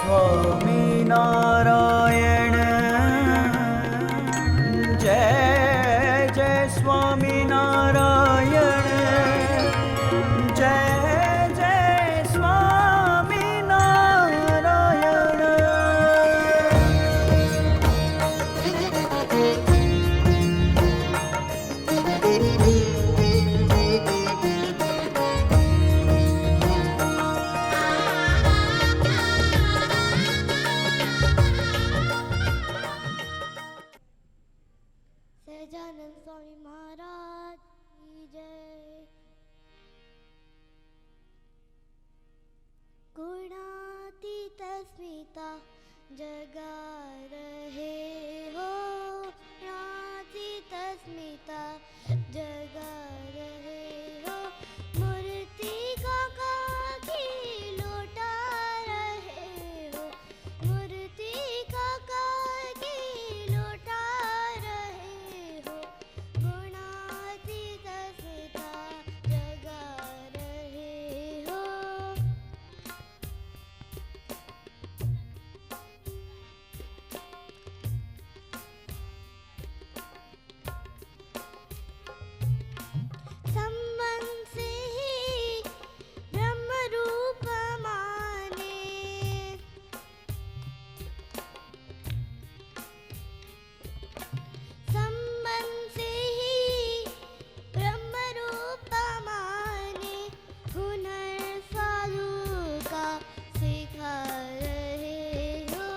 स्वामी नारायण। जय जय स्वामी नारायण। जय जय स्वामी नारायण। सहजानंद स्वामी महाराज की जय। गुणातीत स्मिता जगा रहे हो, गुणातीत स्मिता जगा रहे हो, मूर्ति की लौटा रहे हो, मूर्ति की लौटा रहे हो, गुणातीत स्मिता जगा रहे हो। संबंध से ही ब्रह्म रूप माने, संबंध से ही ब्रह्म रूप माने, हुनर साधु का सिखा रहे हो,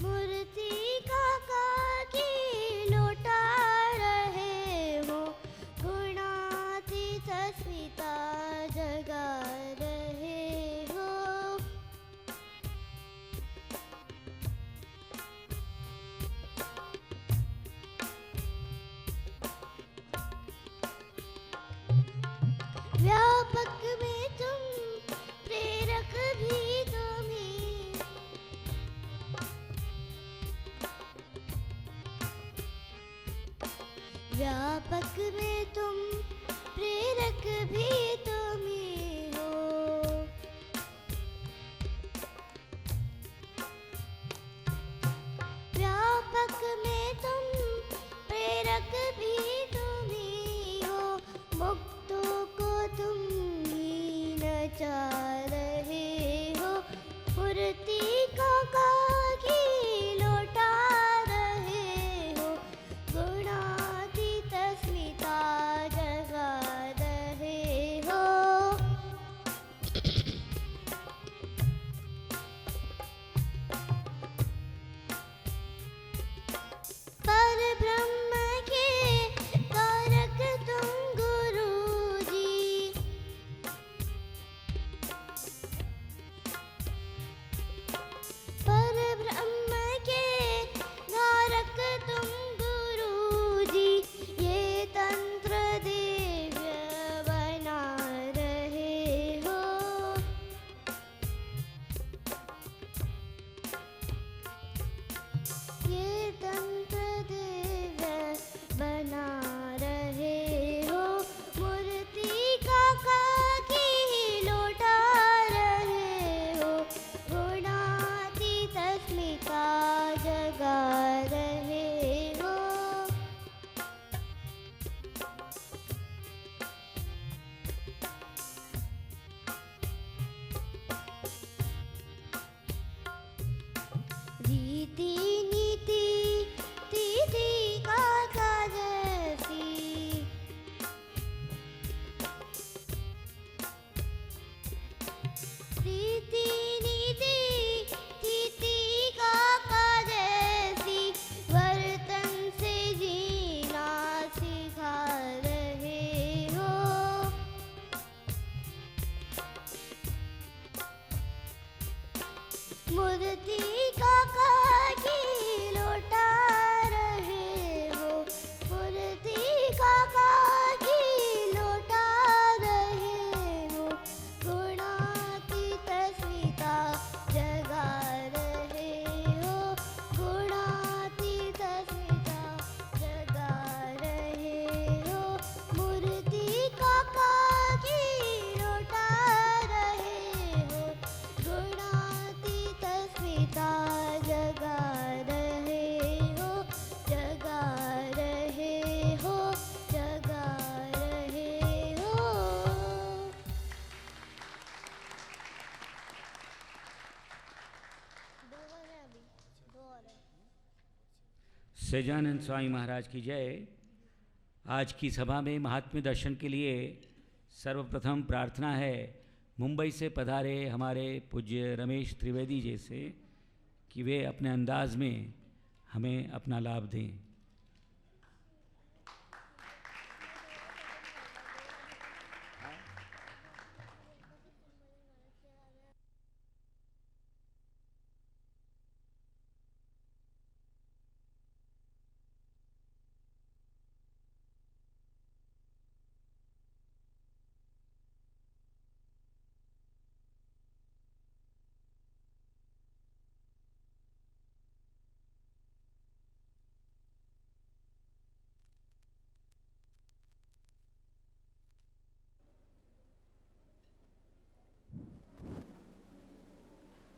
मूर्ति की लौटा रहे हो, गुणातीत स्मिता जगा रहे हो। व्यापक में तुम, प्रेरक भी तुम ही, व्यापक में तुम, प्रेरक भी तुम ही हो, व्यापक में तुम, प्रेरक भी तुम ही हो, मुक्तों को तुम ही नचा रहे हो, मूर्ति की लौटा रहे हो, गुणातीत स्मिता जगा रहे हो। पर ब्रह्म के कारक तुम गुरु जी, सहजानंद स्वामी महाराज की जय। आज की सभा में महात्म्य दर्शन के लिए सर्वप्रथम प्रार्थना है मुंबई से पधारे हमारे पूज्य रमेश त्रिवेदी जी से कि वे अपने अंदाज में हमें अपना लाभ दें।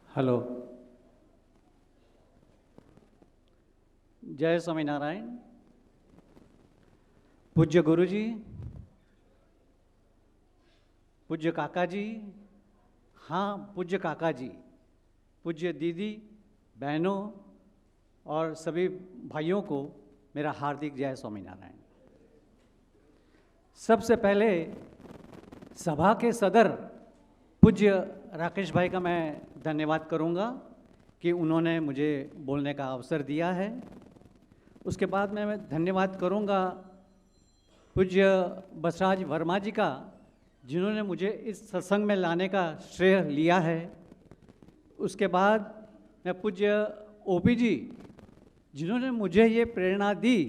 हेलो, जय स्वामीनारायण। पूज्य गुरु जी, पूज्य काका जी, हाँ पूज्य काका जी, पूज्य दीदी, बहनों और सभी भाइयों को मेरा हार्दिक जय स्वामीनारायण। सबसे पहले सभा के सदर पूज्य राकेश भाई का मैं धन्यवाद करूंगा कि उन्होंने मुझे बोलने का अवसर दिया है। उसके बाद मैं धन्यवाद करूंगा पूज्य बसराज वर्मा जी का, जिन्होंने मुझे इस सत्संग में लाने का श्रेय लिया है। उसके बाद मैं पूज्य ओपी जी, जिन्होंने मुझे ये प्रेरणा दी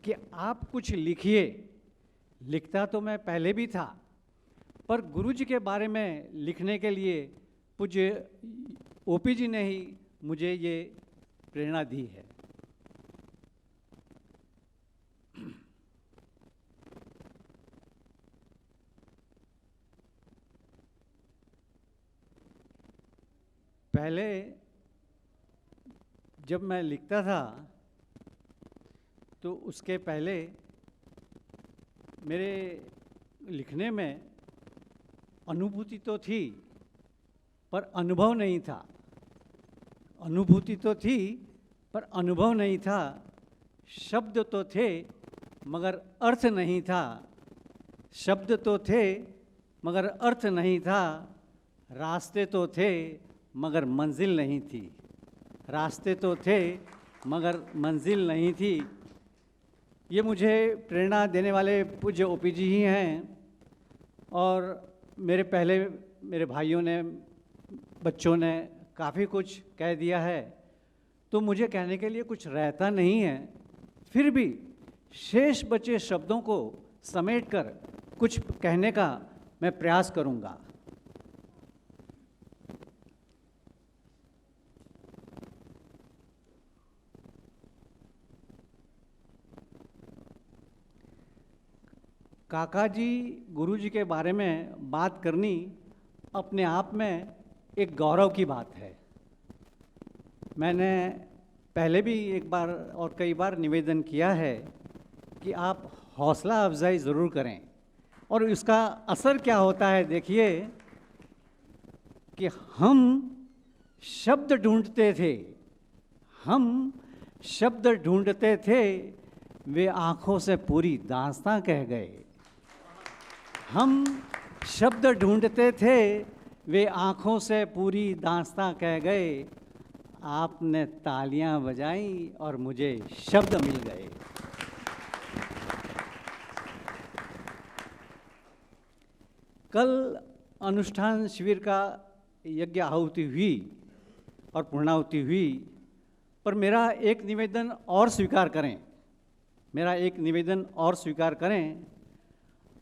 कि आप कुछ लिखिए। लिखता तो मैं पहले भी था, पर गुरु जी के बारे में लिखने के लिए पूज्य ओपी जी ने ही मुझे ये प्रेरणा दी है। पहले जब मैं लिखता था तो उसके पहले मेरे लिखने में अनुभूति तो थी पर अनुभव नहीं था। अनुभूति तो थी पर अनुभव नहीं था। शब्द तो थे मगर अर्थ नहीं था। शब्द तो थे मगर अर्थ नहीं था। रास्ते तो थे मगर मंजिल नहीं थी। रास्ते तो थे मगर मंजिल नहीं थी। ये मुझे प्रेरणा देने वाले पूज्य ओपी जी ही हैं। और मेरे भाइयों ने, बच्चों ने काफ़ी कुछ कह दिया है, तो मुझे कहने के लिए कुछ रहता नहीं है। फिर भी शेष बचे शब्दों को समेटकर कुछ कहने का मैं प्रयास करूंगा। काका जी, गुरु जी के बारे में बात करनी अपने आप में एक गौरव की बात है। मैंने पहले भी एक बार और कई बार निवेदन किया है कि आप हौसला अफजाई ज़रूर करें। और इसका असर क्या होता है देखिए कि हम शब्द ढूंढते थे, हम शब्द ढूंढते थे, वे आँखों से पूरी दास्तां कह गए। हम शब्द ढूंढते थे, वे आँखों से पूरी दास्तां कह गए। आपने तालियां बजाई और मुझे शब्द मिल गए। कल अनुष्ठान शिविर का यज्ञ आहुति हुई और पूर्णाहुति हुई, पर मेरा एक निवेदन और स्वीकार करें। मेरा एक निवेदन और स्वीकार करें।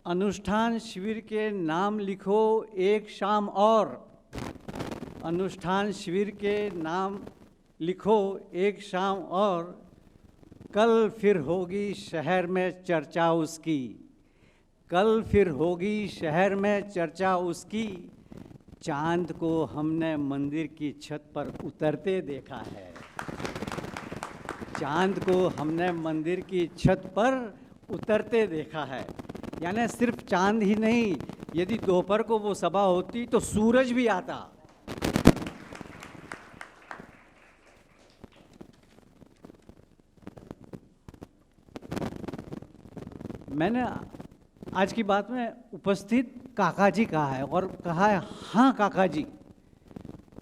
अनुष्ठान शिविर के नाम लिखो एक शाम और। अनुष्ठान शिविर के नाम लिखो एक शाम और। कल फिर होगी शहर में चर्चा उसकी। कल फिर होगी शहर में चर्चा उसकी। चांद को हमने मंदिर की छत पर उतरते देखा है। चांद को हमने मंदिर की छत पर उतरते देखा है। यानी सिर्फ चांद ही नहीं, यदि दोपहर को वो सभा होती तो सूरज भी आता। मैंने आज की बात में उपस्थित काका जी कहा है और कहा है हाँ काका जी,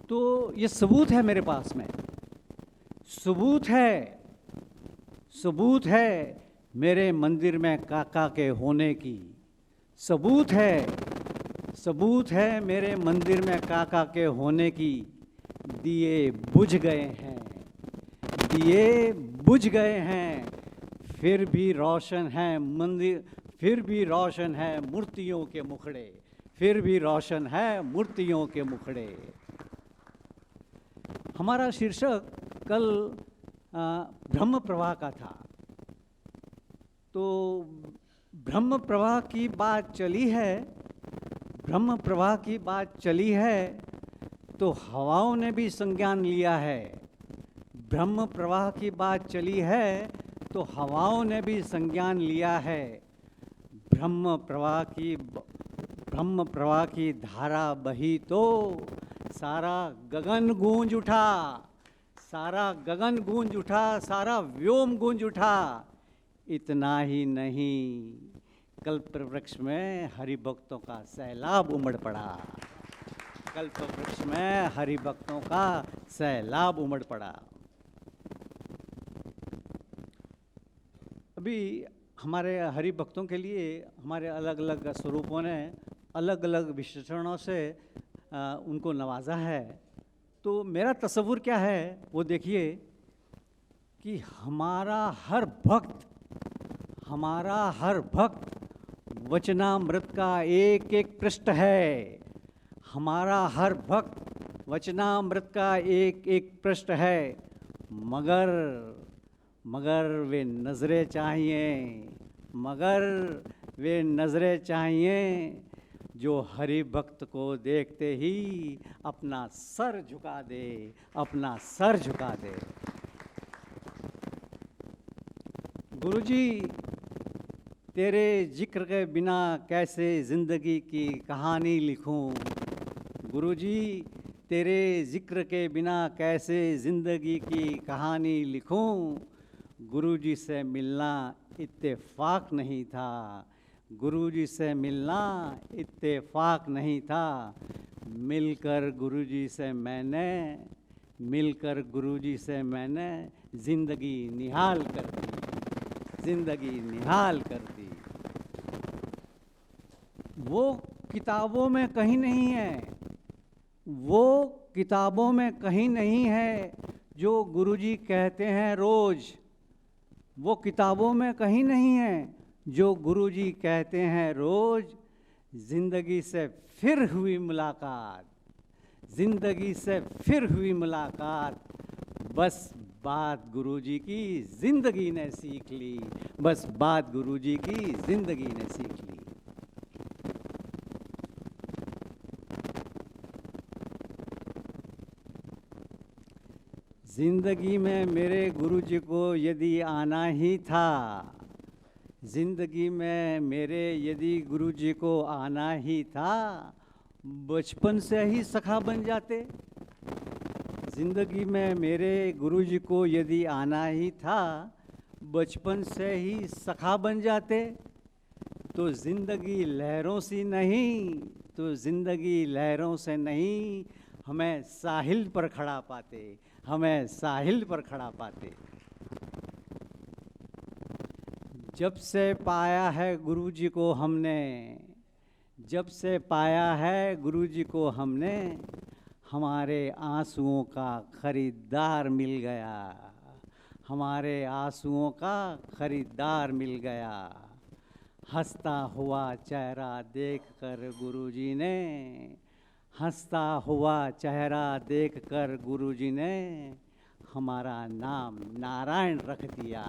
तो ये सबूत है मेरे पास में, सबूत है मेरे मंदिर में काका के होने की, सबूत है मेरे मंदिर में काका के होने की। दिए बुझ गए हैं, फिर भी रोशन है मंदिर, फिर भी रोशन है मूर्तियों के मुखड़े, फिर भी रोशन है मूर्तियों के मुखड़े। हमारा शीर्षक कल ब्रह्म प्रवाह का था, तो ब्रह्म प्रवाह की बात चली है, तो हवाओं ने भी संज्ञान लिया है। ब्रह्म प्रवाह की बात चली है तो हवाओं ने भी संज्ञान लिया है। ब्रह्म प्रवाह की धारा बही तो सारा गगन गूंज उठा, सारा व्योम गूंज उठा। इतना ही नहीं, कल्प वृक्ष में हरि भक्तों का सैलाब उमड़ पड़ा, कल्प वृक्ष में हरि भक्तों का सैलाब उमड़ पड़ा। अभी हमारे हरि भक्तों के लिए हमारे अलग अलग स्वरूपों ने अलग अलग विशेषणों से उनको नवाजा है। तो मेरा तस्वुर क्या है वो देखिए कि हमारा हर भक्त वचनामृत का एक एक पृष्ठ है। हमारा हर भक्त वचनामृत का एक एक पृष्ठ है, मगर वे नज़रें चाहिए जो हरि भक्त को देखते ही अपना सर झुका दे। गुरुजी, तेरे जिक्र के बिना कैसे ज़िंदगी की कहानी लिखूं? गुरुजी, तेरे जिक्र के बिना कैसे ज़िंदगी की कहानी लिखूं? गुरुजी से मिलना इत्तेफाक नहीं था, मिलकर गुरुजी से मैंने ज़िंदगी निहाल कर दी। वो किताबों में कहीं नहीं है जो गुरुजी कहते हैं रोज। वो किताबों में कहीं नहीं है जो गुरुजी कहते हैं रोज। जिंदगी से फिर हुई मुलाकात, बस बात गुरुजी की जिंदगी ने सीख ली। जिंदगी में मेरे गुरुजी को यदि आना ही था, बचपन से ही सखा बन जाते। जिंदगी में मेरे गुरुजी को यदि आना ही था, बचपन से ही सखा बन जाते। तो जिंदगी लहरों से नहीं, हमें साहिल पर खड़ा पाते। जब से पाया है गुरुजी को हमने, हमारे आंसुओं का खरीदार मिल गया। हंसता हुआ चेहरा देखकर गुरुजी ने हमारा नाम नारायण रख दिया।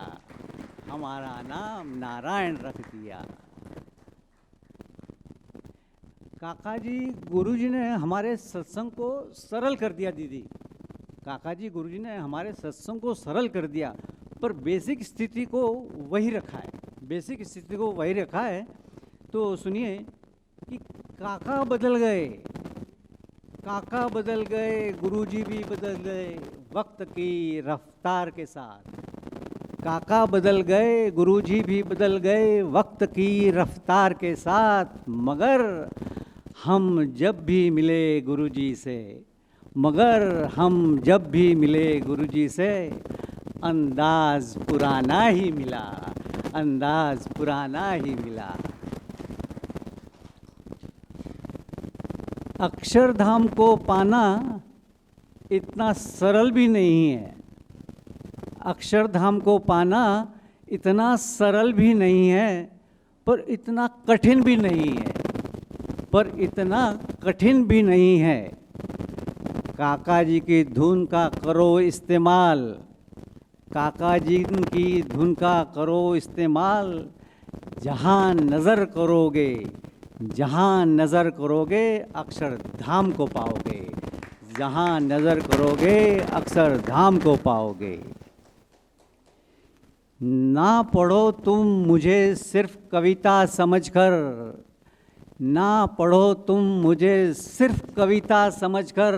काका जी, गुरुजी ने हमारे सत्संग को सरल कर दिया। दीदी, काका जी, गुरुजी ने हमारे सत्संग को सरल कर दिया, पर बेसिक स्थिति को वही रखा है। तो सुनिए कि काका बदल गए, गुरुजी भी बदल गए वक्त की रफ्तार के साथ। काका बदल गए, गुरुजी भी बदल गए वक्त की रफ्तार के साथ, मगर हम जब भी मिले गुरुजी से, मगर हम जब भी मिले गुरुजी से, अंदाज पुराना ही मिला, अंदाज पुराना ही मिला। अक्षरधाम को पाना इतना सरल भी नहीं है, अक्षरधाम को पाना इतना सरल भी नहीं है, पर इतना कठिन भी नहीं है, पर इतना कठिन भी नहीं है। काका जी की धुन का करो इस्तेमाल, काका जी की धुन का करो इस्तेमाल, जहाँ नज़र करोगे, जहाँ नज़र करोगे अक्षरधाम को पाओगे, जहाँ नज़र करोगे अक्षरधाम को पाओगे। ना पढ़ो तुम मुझे सिर्फ कविता समझकर, ना पढ़ो तुम मुझे सिर्फ कविता समझकर,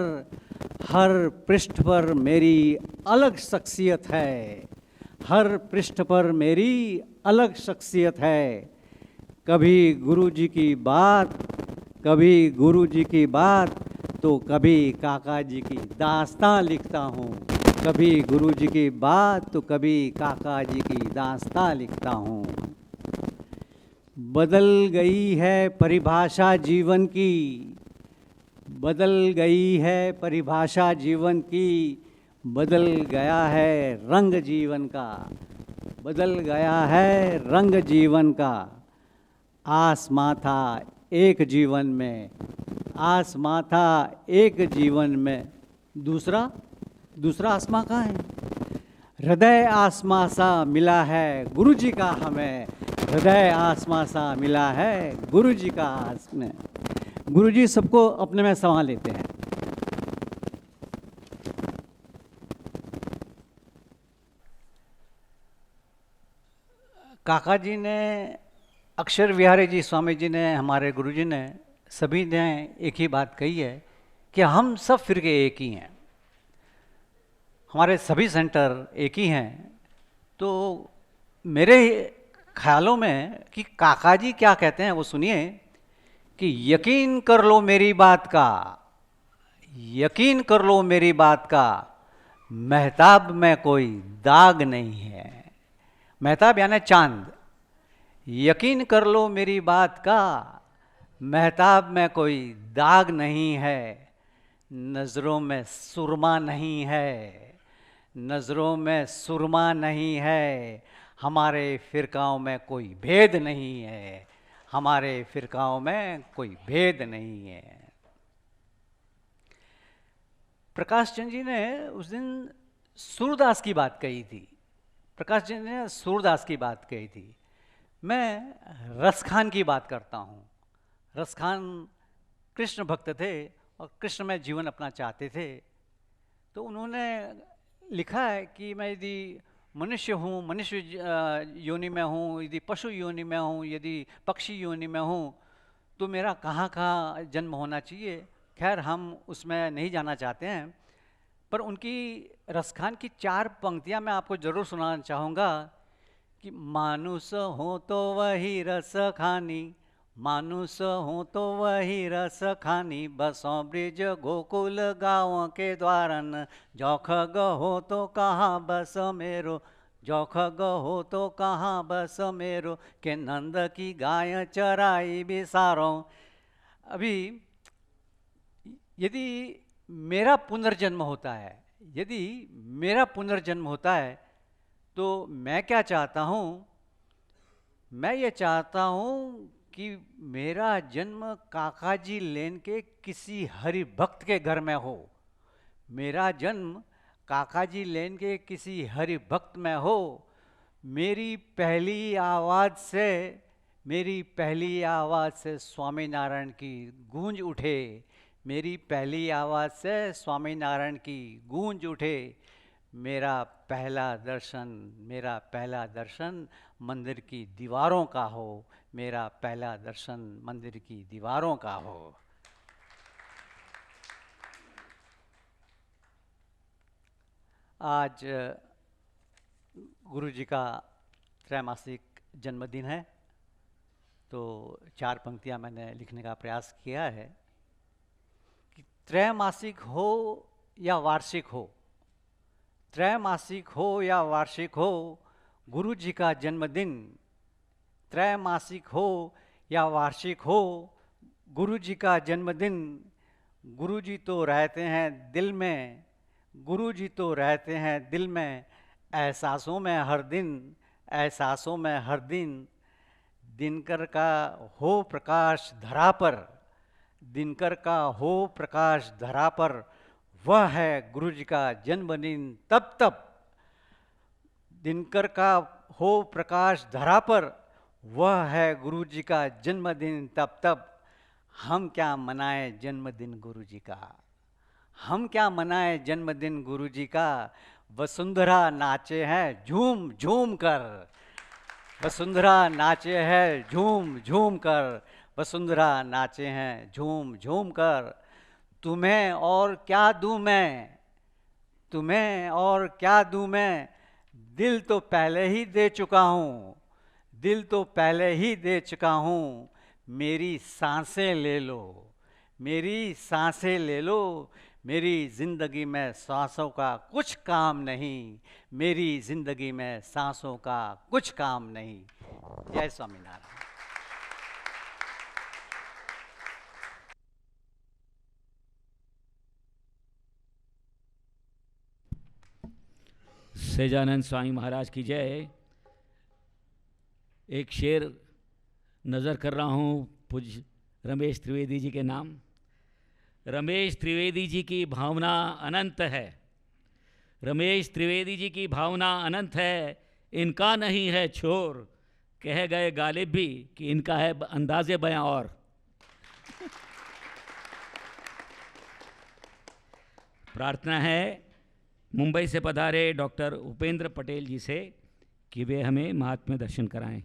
हर पृष्ठ पर मेरी अलग शख्सियत है, हर पृष्ठ पर मेरी अलग शख्सियत है। कभी गुरुजी की बात, कभी गुरुजी की बात, तो कभी काका जी की दास्तां लिखता हूँ, कभी गुरुजी की बात तो कभी काका जी की दास्तां लिखता हूँ। बदल गई है परिभाषा जीवन की, बदल गई है परिभाषा जीवन की, बदल गया है रंग जीवन का, बदल गया है रंग जीवन का। आसमां था एक जीवन में, आसमां था एक जीवन में, दूसरा आसमां कहाँ है? हृदय आसमां सा मिला है गुरुजी का हमें, हृदय आसमां सा मिला है गुरुजी का हमें। गुरुजी सबको अपने में समा लेते हैं। काका जी ने, अक्षर विहारी जी स्वामी जी ने, हमारे गुरुजी ने, सभी ने एक ही बात कही है कि हम सब फिरके एक ही हैं, हमारे सभी सेंटर एक ही हैं। तो मेरे ख्यालों में कि काका जी क्या कहते हैं वो सुनिए कि यकीन कर लो मेरी बात का, यकीन कर लो मेरी बात का, महताब में कोई दाग नहीं है। महताब यानी चांद। यकीन कर लो मेरी बात का, महताब में कोई दाग नहीं है, नज़रों में सुरमा नहीं है, नज़रों में सुरमा नहीं है, हमारे फिरकाओं में कोई भेद नहीं है, हमारे फिरकाओं में कोई भेद नहीं है। प्रकाश चंद जी ने उस दिन सूरदास की बात कही थी, प्रकाश जी ने सूरदास की बात कही थी। मैं रसखान की बात करता हूँ। रसखान कृष्ण भक्त थे और कृष्ण में जीवन अपना चाहते थे। तो उन्होंने लिखा है कि मैं यदि मनुष्य हूँ, मनुष्य योनि में हूँ, यदि पशु योनि में हूँ, यदि पक्षी योनि में हूँ, तो मेरा कहाँ कहाँ जन्म होना चाहिए। खैर हम उसमें नहीं जाना चाहते हैं, पर उनकी रसखान की 4 पंक्तियाँ मैं आपको ज़रूर सुनाना चाहूँगा कि मानुष हो तो वही रस खानी, मानुष हो तो वही रस खानी, बसों ब्रिज गोकुल गाँव के द्वारन, जौखग हो तो कहाँ बस मेरो, जौखग हो तो कहाँ बस मेरो, के नंद की गाय चराई बिसारो। अभी यदि मेरा पुनर्जन्म होता है, यदि मेरा पुनर्जन्म होता है, तो मैं क्या चाहता हूँ? मैं ये चाहता हूँ कि मेरा जन्म काकाजी लेन के किसी हरि भक्त के घर में हो, मेरा जन्म काकाजी लेन के किसी हरि भक्त में हो। मेरी पहली आवाज़ से, मेरी पहली आवाज़ से स्वामीनारायण की गूंज उठे, मेरी पहली आवाज़ से स्वामीनारायण की गूंज उठे। मेरा पहला दर्शन, मेरा पहला दर्शन मंदिर की दीवारों का हो, मेरा पहला दर्शन मंदिर की दीवारों का हो। आज गुरु जी का त्रैमासिक जन्मदिन है, तो 4 पंक्तियां मैंने लिखने का प्रयास किया है कि त्रैमासिक हो या वार्षिक हो, त्रैमासिक हो या वार्षिक हो, गुरु जी का जन्मदिन। त्रैमासिक हो या वार्षिक हो, गुरु जी का जन्मदिन। गुरु जी तो रहते हैं दिल में, गुरु जी तो रहते हैं दिल में, एहसासों में हर दिन, एहसासों में हर दिन। दिनकर का हो प्रकाश धरा पर, दिनकर का हो प्रकाश धरा पर, वह है गुरु जी का जन्मदिन तब तब। दिनकर का हो प्रकाश धरा पर, वह है गुरु जी का जन्मदिन तब तब। हम क्या मनाएं जन्मदिन गुरु जी का, हम क्या मनाएं जन्मदिन गुरु जी का। वसुंधरा नाचे हैं झूम झूम कर, वसुंधरा नाचे हैं झूम झूम कर, वसुंधरा नाचे हैं झूम झूम कर। तुम्हें और क्या दूं मैं, तुम्हें और क्या दूं मैं, दिल तो पहले ही दे चुका हूँ, दिल तो पहले ही दे चुका हूँ। मेरी सांसें ले लो, मेरी सांसें ले लो, मेरी जिंदगी में सांसों का कुछ काम नहीं, मेरी जिंदगी में सांसों का कुछ काम नहीं। जय स्वामीनारायण। सहजानंद स्वामी महाराज की जय। एक शेर नज़र कर रहा हूँ पूज्य रमेश त्रिवेदी जी के नाम। रमेश त्रिवेदी जी की भावना अनंत है, रमेश त्रिवेदी जी की भावना अनंत है, इनका नहीं है छोर, कह गए गालिब भी कि इनका है अंदाज़े बयां और। प्रार्थना है मुंबई से पधारे डॉक्टर उपेंद्र पटेल जी से कि वे हमें महात्म्य दर्शन कराएं।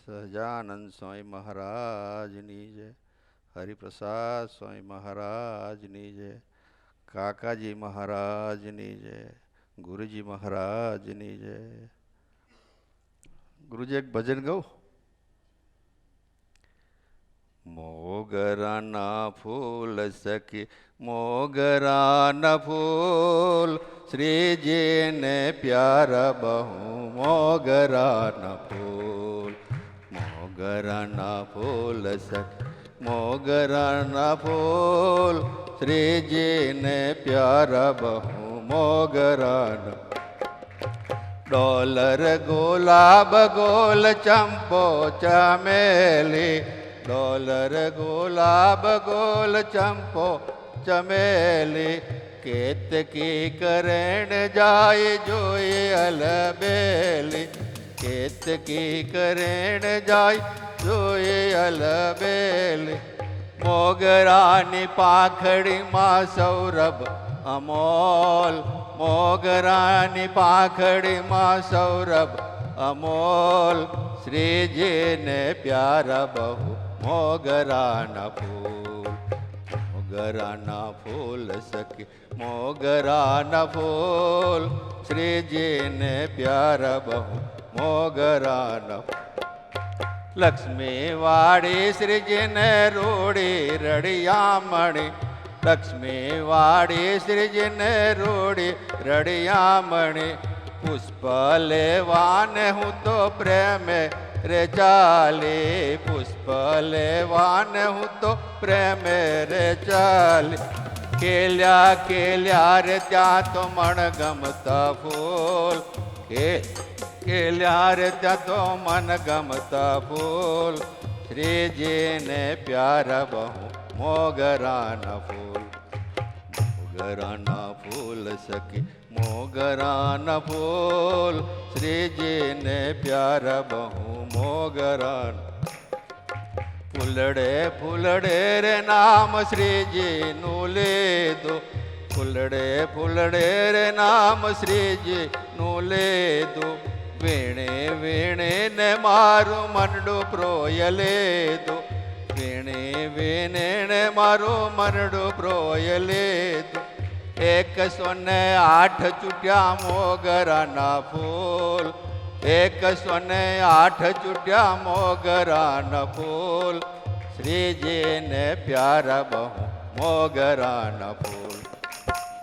सहजानंद स्वामी महाराजनी जय, हरिप्रसाद स्वामी महाराजनी जय, काकाजी महाराजनी जय, गुरुजी महाराजनी जय। गुरुजी एक भजन गाओ। मोगराना फूल सखी मोगराना फूल, श्री जी ने प्यारा बहु मोगराना फूल। मोगराना फूल सखी मोगराना फूल, श्री जी ने प्यारा बहु मोगराना। डॉलर गुलाब गोल चंपो चमेली, डॉलर गुलाब गोल चंपो चमेली, केत की करण जाय जोए अलबेली, केत की करण जाय जोए अलबेली। मोगरानी पाखड़ी माँ सौरभ अमोल, मोगरानी पाखड़ी माँ सौरभ अमोल, श्री जी ने प्यारा बहु मोगराना फूल। मोगराना फूल सखी मोगराना फूल, श्री जी ने प्यारा बहु मोगराना। लक्ष्मी वाड़ी सृजन रूढ़ी रड़ियामणि, लक्ष्मी वाड़ी सृजन रूढ़ी रड़ियामणि। पुष्प लेवान हूँ तो प्रेम रे चाली, पुष्प लेवान हूँ तो प्रेम रे चाली। केल्या रे त्या तो मन गमता फूल, केल्या रे त्या तो मन गमता फूल, श्री जी ने प्यारा बहु मोगराना फूल। मोगराना फूल सखी मोगराना फूल, श्री जी ने प्यारा बहु मोगराना। फुलड़े फुलड़े रे नाम श्री जी नू ले दो, ફૂલડે ફૂલડે રે નામ શ્રીજી નું લેતું વીણે વીણે ને મારું મનડું પ્રોય લેતું વીણે વીણે ને મારું મનડું પ્રોય લેતું 108 ચૂટ્યા મોગરાના ફૂલ 108 ચૂટ્યા મોગરાના ફૂલ શ્રીજીને પ્યારા બહુ મોગરાના ફૂલ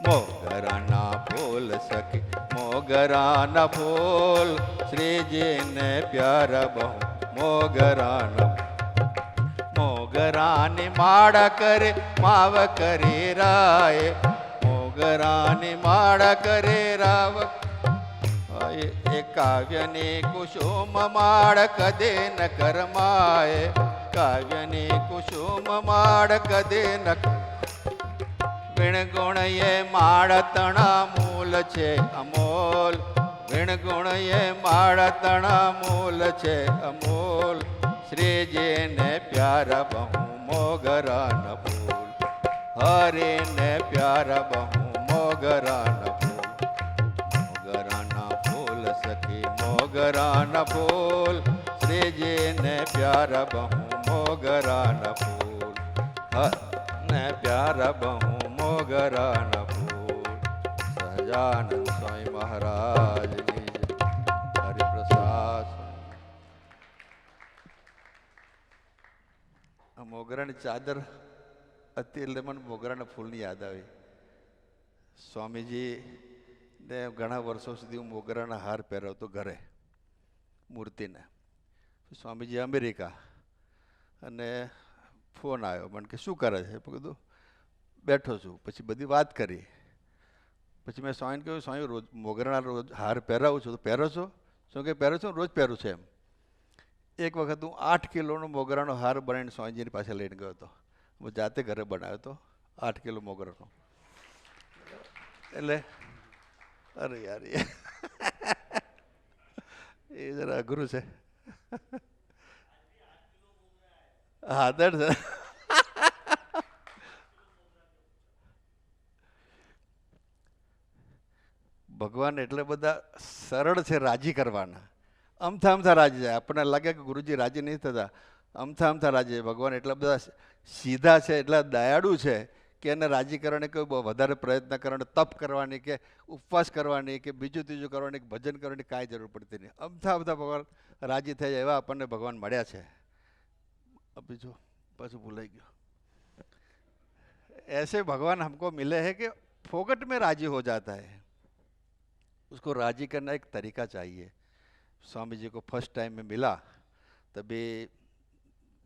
મોગરાના ફૂલ સખી મોગરાના ફૂલ શ્રીજીને પ્યારા બહુ મોગરાના મોગરાની માળા કરે માવ કરી રાય મોગરાની માળા કરે રાવ એ કાવ્યની કુસુમ માળ કદે ન કરમાય કાવ્યની કુસુમ માળ કદે ન વિણ ગુણ એ માળ તણા મૂલ છે અમોલ વિણ ગુણ એ માળ તણા મૂલ છે અમોલ શ્રીજીને પ્યારા બહુ મોગરાના ફૂલ હરિને પ્યારા બહુ મોગરાના ફૂલ મોગરાના ફૂલ સખી મોગરાના ફૂલ શ્રીજીને પ્યારા બહુ મોગરાના ફૂલ હરને પ્યારા બહુ મોગરાના ફૂલ સહજાનંદ સ્વામી મહારાજની હરિપ્રસાદ આ મોગરાની ચાદર હતી એટલે મને મોગરાના ફૂલની યાદ આવી સ્વામીજી ને ઘણા વર્ષો સુધી હું મોગરાના હાર પહેરવતો ઘરે મૂર્તિને સ્વામીજી અમેરિકા અને ફોન આવ્યો મને કે શું કરે છે કીધું બેઠો છું પછી બધી વાત કરી પછી મેં સ્વામીને કહ્યું સ્વામી રોજ મોગરાના રોજ હાર પહેરાવું છું તો પહેરો છો શું કે પહેરો છું રોજ પહેરું છું એમ એક વખત હું 8 કિલોનો મોગરાનો હાર બનાવીને સ્વામીજીની પાસે લઈને ગયો હતો હું જાતે ઘરે બનાવ્યો હતો 8 કિલો મોગરાનો એટલે અરે યાર એ જરા અઘરું છે હા દર છે ભગવાન એટલે બધા સરળ છે રાજી કરવાના અમથા અમથા રાજી જાય આપણને લાગે કે ગુરુજી રાજી નહીં થતા અમથા અમથા રાજી ભગવાન એટલા બધા સીધા છે એટલા દયાળુ છે કે એને રાજી કરવાની કોઈ બહુ વધારે પ્રયત્ન કરવાનો તપ કરવાની કે ઉપવાસ કરવાની કે બીજું ત્રીજું કરવાની કે ભજન કરવાની કાંઈ જરૂર પડતી નહીં અમથા અમથા ભગવાન રાજી થઈ જાય એવા આપણને ભગવાન મળ્યા છે બીજું પાછું ભૂલાઈ ગયું ऐसे भगवान हमको मिले हैं कि फोकट में राजी हो जाता है उसको राजी करना एक तरीका चाहिए स्वामी जी को फर्स्ट टाइम में मिला तभी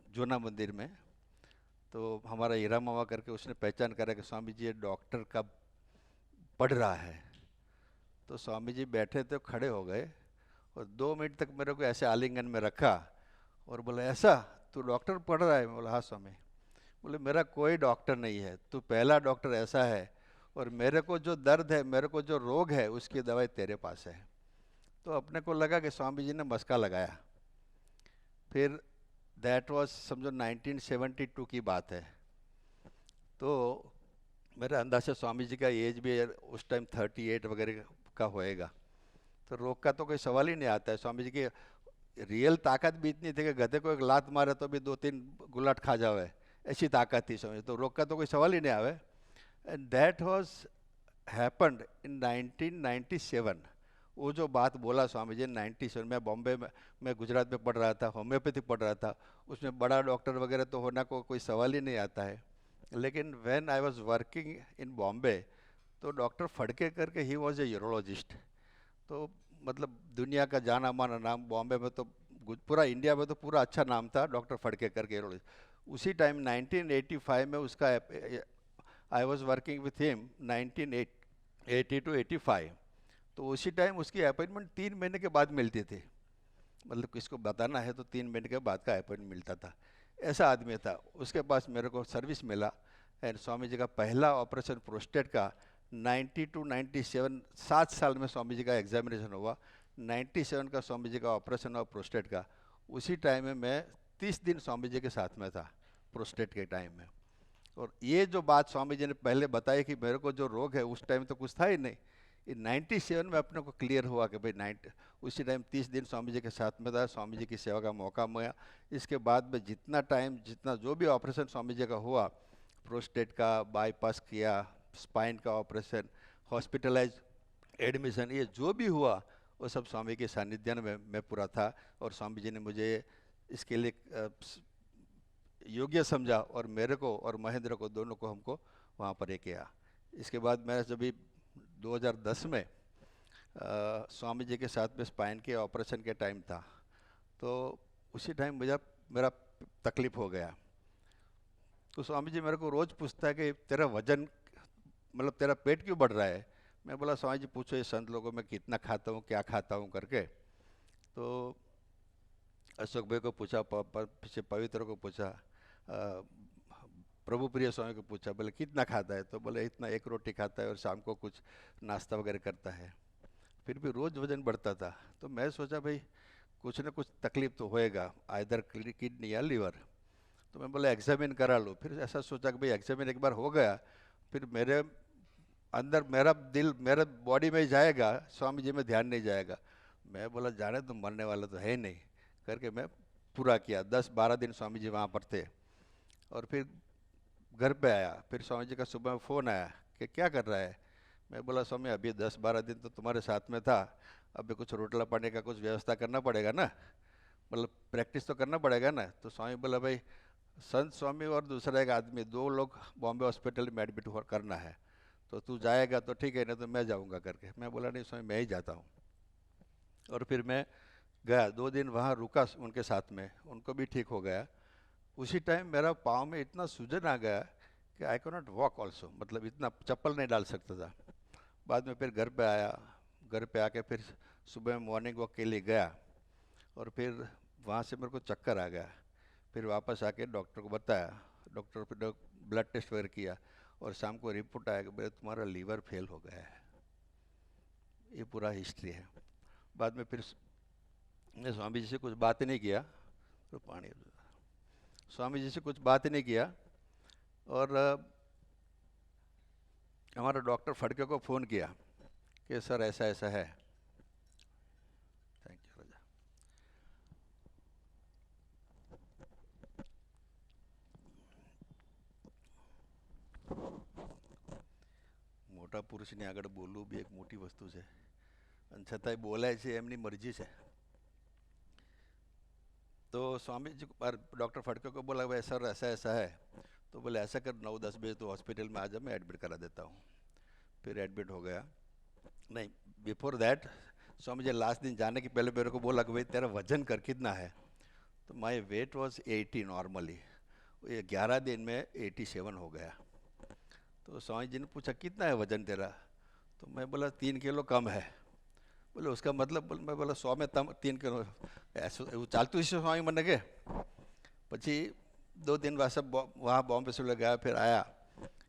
जूना मंदिर में तो हमारा हीरा मामा करके उसने पहचान करा कि स्वामी जी ये डॉक्टर का पढ़ रहा है तो स्वामी जी बैठे थे खड़े हो गए और 2 मिनट तक मेरे को ऐसे आलिंगन में रखा और बोला ऐसा तू डॉक्टर पढ़ रहा है मैं बोला हाँ स्वामी बोले मेरा कोई डॉक्टर नहीं है तू पहला डॉक्टर ऐसा है और मेरे को जो दर्द है मेरे को जो रोग है उसकी दवाई तेरे पास है तो अपने को लगा कि स्वामी जी ने मस्का लगाया फिर दैट वाज समझो 1972 की बात है तो मेरे अंदाज से स्वामी जी का एज भी उस टाइम 38 वगैरह का होएगा तो रोग का तो कोई सवाल ही नहीं आता है स्वामी जी की रियल ताकत भी इतनी थी कि गधे को एक लात मारे तो भी 2-3 गुलाट खा जावे ऐसी ताकत थी स्वामी तो रोग का तो कोई सवाल ही नहीं आवे and that was happened in 1997 वो जो बात बोला स्वामी जी 97 में बॉम्बे में मैं गुजरात में पढ़ रहा था होम्योपैथी पढ़ रहा था उसमें बड़ा डॉक्टर वगैरह तो होना को कोई सवाल ही नहीं आता है लेकिन when I was working in Bombay तो डॉक्टर फड़के करके ही वाज ए यूरोलॉजिस्ट तो मतलब दुनिया का जाना माना नाम बॉम्बे में तो पूरा इंडिया में तो पूरा अच्छा नाम था डॉक्टर फड़के करके यूरोलॉजिस्ट उसी टाइम 1985 में उसका I was working with him 1980 to 85 तो उसी टाइम उसकी अपॉइंटमेंट 3 महीने के बाद मिलती थी मतलब किसको बताना है तो 3 महीने के बाद का अपॉइंटमेंट मिलता था ऐसा आदमी था उसके पास मेरे को सर्विस मिला एंड स्वामी जी का पहला ऑपरेशन प्रोस्टेट का 90 to 97 7 साल में स्वामी जी का एग्जामिनेशन हुआ 97 का स्वामी जी का ऑपरेशन हुआ प्रोस्टेट का उसी टाइम में मैं 30 दिन स्वामी जी के साथ में था प्रोस्टेट के टाइम में और ये जो बात स्वामी जी ने पहले बताई कि मेरे को जो रोग है उस टाइम तो कुछ था ही नहीं, ये 97 में अपने को क्लियर हुआ कि भाई 90 उसी टाइम 30 दिन स्वामी जी के साथ में था, स्वामी जी की सेवा का मौका मिला। इसके बाद में जितना टाइम जितना जो भी ऑपरेशन स्वामी जी का हुआ, प्रोस्टेट का बाईपास किया, स्पाइन का ऑपरेशन, हॉस्पिटलाइज एडमिशन, ये जो भी हुआ वो सब स्वामी के सानिध्य में मैं पूरा था। और स्वामी जी ने मुझे इसके लिए योग्य समझा और मेरे को और महेंद्र को दोनों को हमको वहाँ पर एक किया। इसके बाद मैं जब भी 2010 में स्वामी जी के साथ में स्पाइन के ऑपरेशन के टाइम था, तो उसी टाइम मेरा तकलीफ हो गया। तो स्वामी जी मेरे को रोज़ पूछता है कि तेरा वजन मतलब तेरा पेट क्यों बढ़ रहा है। मैं बोला स्वामी जी पूछो ये संत लोगों में कितना खाता हूँ क्या खाता हूँ करके। तो अशोक भाई को पूछा, पीछे पवित्र को पूछा, प्रभु प्रिय स्वामी को पूछा, बोले कितना खाता है, तो बोले इतना, एक रोटी खाता है और शाम को कुछ नाश्ता वगैरह करता है। फिर भी रोज़ वजन बढ़ता था। तो मैं सोचा भाई कुछ ना कुछ तकलीफ तो होएगा, आइदर किडनी या लीवर। तो मैं बोला एग्जामिन करा लो। फिर ऐसा सोचा कि भाई एग्जामिन एक बार हो गया, फिर मेरे अंदर मेरा दिल मेरे बॉडी में ही जाएगा, स्वामी जी में ध्यान नहीं जाएगा। मैं बोला जाने तो मरने वाला तो है ही नहीं करके मैं पूरा किया। 10-12 दिन स्वामी जी वहाँ पर थे और फिर घर पे आया। फिर स्वामी जी का सुबह में फ़ोन आया कि क्या कर रहा है। मैं बोला स्वामी अभी 10-12 दिन तो तुम्हारे साथ में था, अभी कुछ रोटला पानी का कुछ व्यवस्था करना पड़ेगा ना, मतलब प्रैक्टिस तो करना पड़ेगा ना। तो स्वामी बोला भाई संत स्वामी और दूसरा एक आदमी, 2 लोग बॉम्बे हॉस्पिटल में एडमिट करना है, तो तू जाएगा तो ठीक है, नहीं तो मैं जाऊँगा करके। मैं बोला नहीं स्वामी मैं ही जाता हूँ। और फिर मैं गया, 2 दिन वहाँ रुका उनके साथ में, उनको भी ठीक हो गया। उसी टाइम मेरा पाँव में इतना सूजन आ गया कि I can not walk also, मतलब इतना चप्पल नहीं डाल सकता था। बाद में फिर घर पे आया, घर पे आके फिर सुबह मॉर्निंग वॉक के लिए गया और फिर वहाँ से मेरे को चक्कर आ गया। फिर वापस आके डॉक्टर को बताया, डॉक्टर फिर ब्लड टेस्ट वगैरह किया और शाम को रिपोर्ट आया कि भाई तुम्हारा लीवर फेल हो गया है। ये पूरा हिस्ट्री है। बाद में फिर मैं स्वामी जी से कुछ बात नहीं किया, तो पानी स्वामी जी से कुछ बात नहीं किया और हमारा डॉक्टर फड़के को फ़ोन किया कि सर ऐसा ऐसा है। थैंक यू राजा। મોટા પુરુષની આગળ બોલવું બી એક મોટી વસ્તુ છે અને છતાંય બોલાય છે એમની મરજી છે। तो स्वामी जी को डॉक्टर फड़के को बोला भाई सर ऐसा ऐसा है, तो बोले ऐसा कर 9-10 बजे तो हॉस्पिटल में आ जा, मैं एडमिट करा देता हूँ। फिर एडमिट हो गया। नहीं, before that Swami ji last दिन जाने के पहले मेरे को बोला कि भाई तेरा वजन कर कितना है। तो माई वेट वॉज 80 नॉर्मली, ये 11 दिन में 87 हो गया। तो स्वामी जी ने पूछा कितना है वजन तेरा, तो मैं बोला 3 किलो कम है। बोले उसका मतलब, मैं बोला 100 में 3 किलो ऐसा चालतू इसे स्वामी मन के। पची 2 दिन वहाँ बॉम्बे से गया, फिर आया।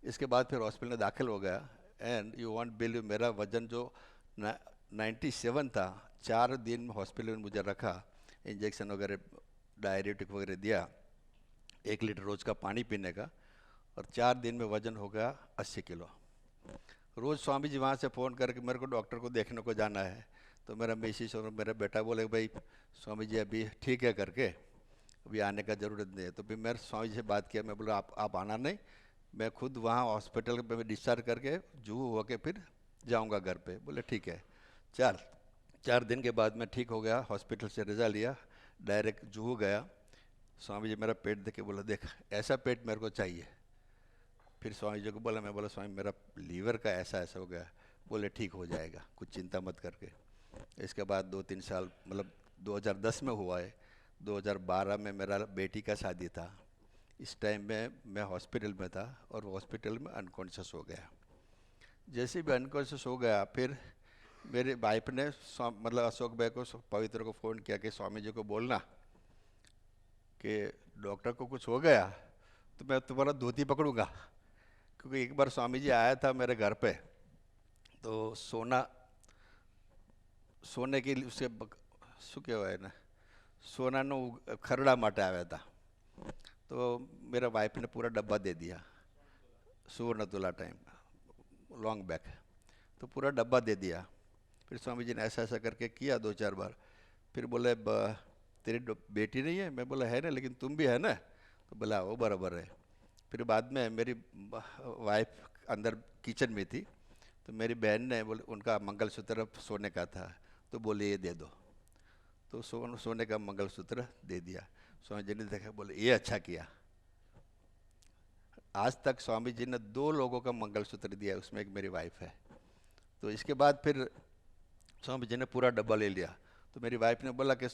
इसके बाद फिर हॉस्पिटल में दाखिल हो गया एंड यू वॉन्ट बिलीव मेरा वजन जो 97 था, 4 दिन हॉस्पिटल में मुझे रखा, इंजेक्शन वगैरह डायरेटिक वगैरह दिया, 1 लीटर रोज़ का पानी पीने का, और 4 दिन में वजन हो गया 80 किलो। रोज़ स्वामी जी वहाँ से फ़ोन करके मेरे को डॉक्टर को देखने को जाना है। तो मेरा मिसिस और मेरा बेटा बोले भाई स्वामी जी अभी ठीक है करके, अभी आने का ज़रूरत नहीं है। तो फिर मैंने स्वामी जी से बात किया, मैं बोला आप आना नहीं, मैं खुद वहाँ हॉस्पिटल में डिस्चार्ज करके जूहू होके फिर जाऊँगा घर पे। बोले ठीक है। 4 दिन के बाद मैं ठीक हो गया, हॉस्पिटल से रजा लिया, डायरेक्ट जूहू गया। स्वामी जी मेरा पेट देख के बोला देख ऐसा पेट मेरे को चाहिए। फिर स्वामी जी को बोला, मैं बोला स्वामी मेरा लीवर का ऐसा ऐसा हो गया। बोले ठीक हो जाएगा, कुछ चिंता मत करके। इसके बाद 2-3 साल, मतलब 2010 में हुआ है, 2012 में मेरा बेटी का शादी था। इस टाइम में मैं हॉस्पिटल में था और हॉस्पिटल में अनकॉन्शियस हो गया। जैसे भी अनकॉन्शियस हो गया, फिर मेरे वाइफ ने मतलब अशोक भाई को, पवित्र को फ़ोन किया कि स्वामी जी को बोलना कि डॉक्टर को कुछ हो गया तो मैं तुम्हारा धोती पकड़ूंगा। क्योंकि एक बार स्वामी जी आया था मेरे घर पे, तो सोने के लिए उसके શું કહેવાય ને સોનાનું ખરડા માટે આવ્યા હતા। तो मेरा वाइफ ने पूरा डब्बा दे दिया सुवर्ण तुला टाइम, लॉन्ग बैक, तो पूरा डब्बा दे दिया। फिर स्वामी जी ने ऐसा ऐसा करके किया 2-4 बार। फिर बोले तेरी बेटी नहीं है? मैं बोला है ना, लेकिन तुम भी है ना? तो बोला वो बराबर है। फिर बाद में मेरी वाइफ अंदर किचन में थी, तो मेरी बहन ने बोले उनका मंगलसूत्र सोने का था, तो बोले ये दे दो, तो सोने का मंगलसूत्र दे दिया। स्वामी जी ने देखा, बोले ये अच्छा किया। आज तक स्वामी जी ने 2 लोगों का मंगलसूत्र दिया, उसमें एक मेरी वाइफ है। तो इसके बाद फिर स्वामी जी ने पूरा डब्बा ले लिया। तो मेरी वाइफ ने बोला कि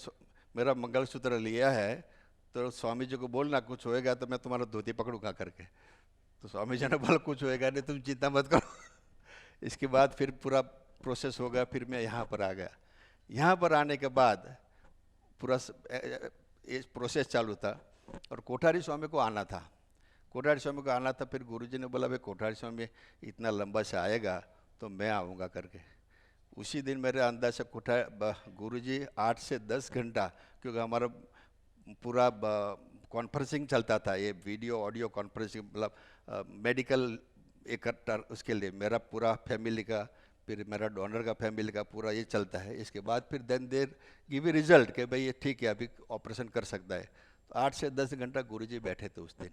मेरा मंगलसूत्र लिया है तो स्वामी जी को बोलना कुछ होएगा तो मैं तुम्हारा धोती पकड़ूंगा करके। तो स्वामी जी ने बोला कुछ होएगा नहीं, तुम चिंता मत करो। इसके बाद फिर पूरा प्रोसेस हो गया। फिर मैं यहाँ पर आ गया। यहाँ पर आने के बाद पूरा प्रोसेस चालू था और कोठारी स्वामी को आना था। कोठारी स्वामी को आना था। फिर गुरुजी ने बोला भाई कोठारी स्वामी इतना लंबा से आएगा तो मैं आऊँगा करके। उसी दिन मेरे अंदर से गुरुजी 8 से 10 घंटा, क्योंकि हमारा पूरा कॉन्फ्रेंसिंग चलता था, ये वीडियो ऑडियो कॉन्फ्रेंसिंग, मतलब मेडिकल इकट्ठा, उसके लिए मेरा पूरा फैमिली का, फिर मेरा डोनर का फैमिली का पूरा ये चलता है। इसके बाद फिर देन देर गिव रिजल्ट कि भाई ये ठीक है, अभी ऑपरेशन कर सकता है। तो 8 से 10 घंटा गुरुजी बैठे थे उस दिन।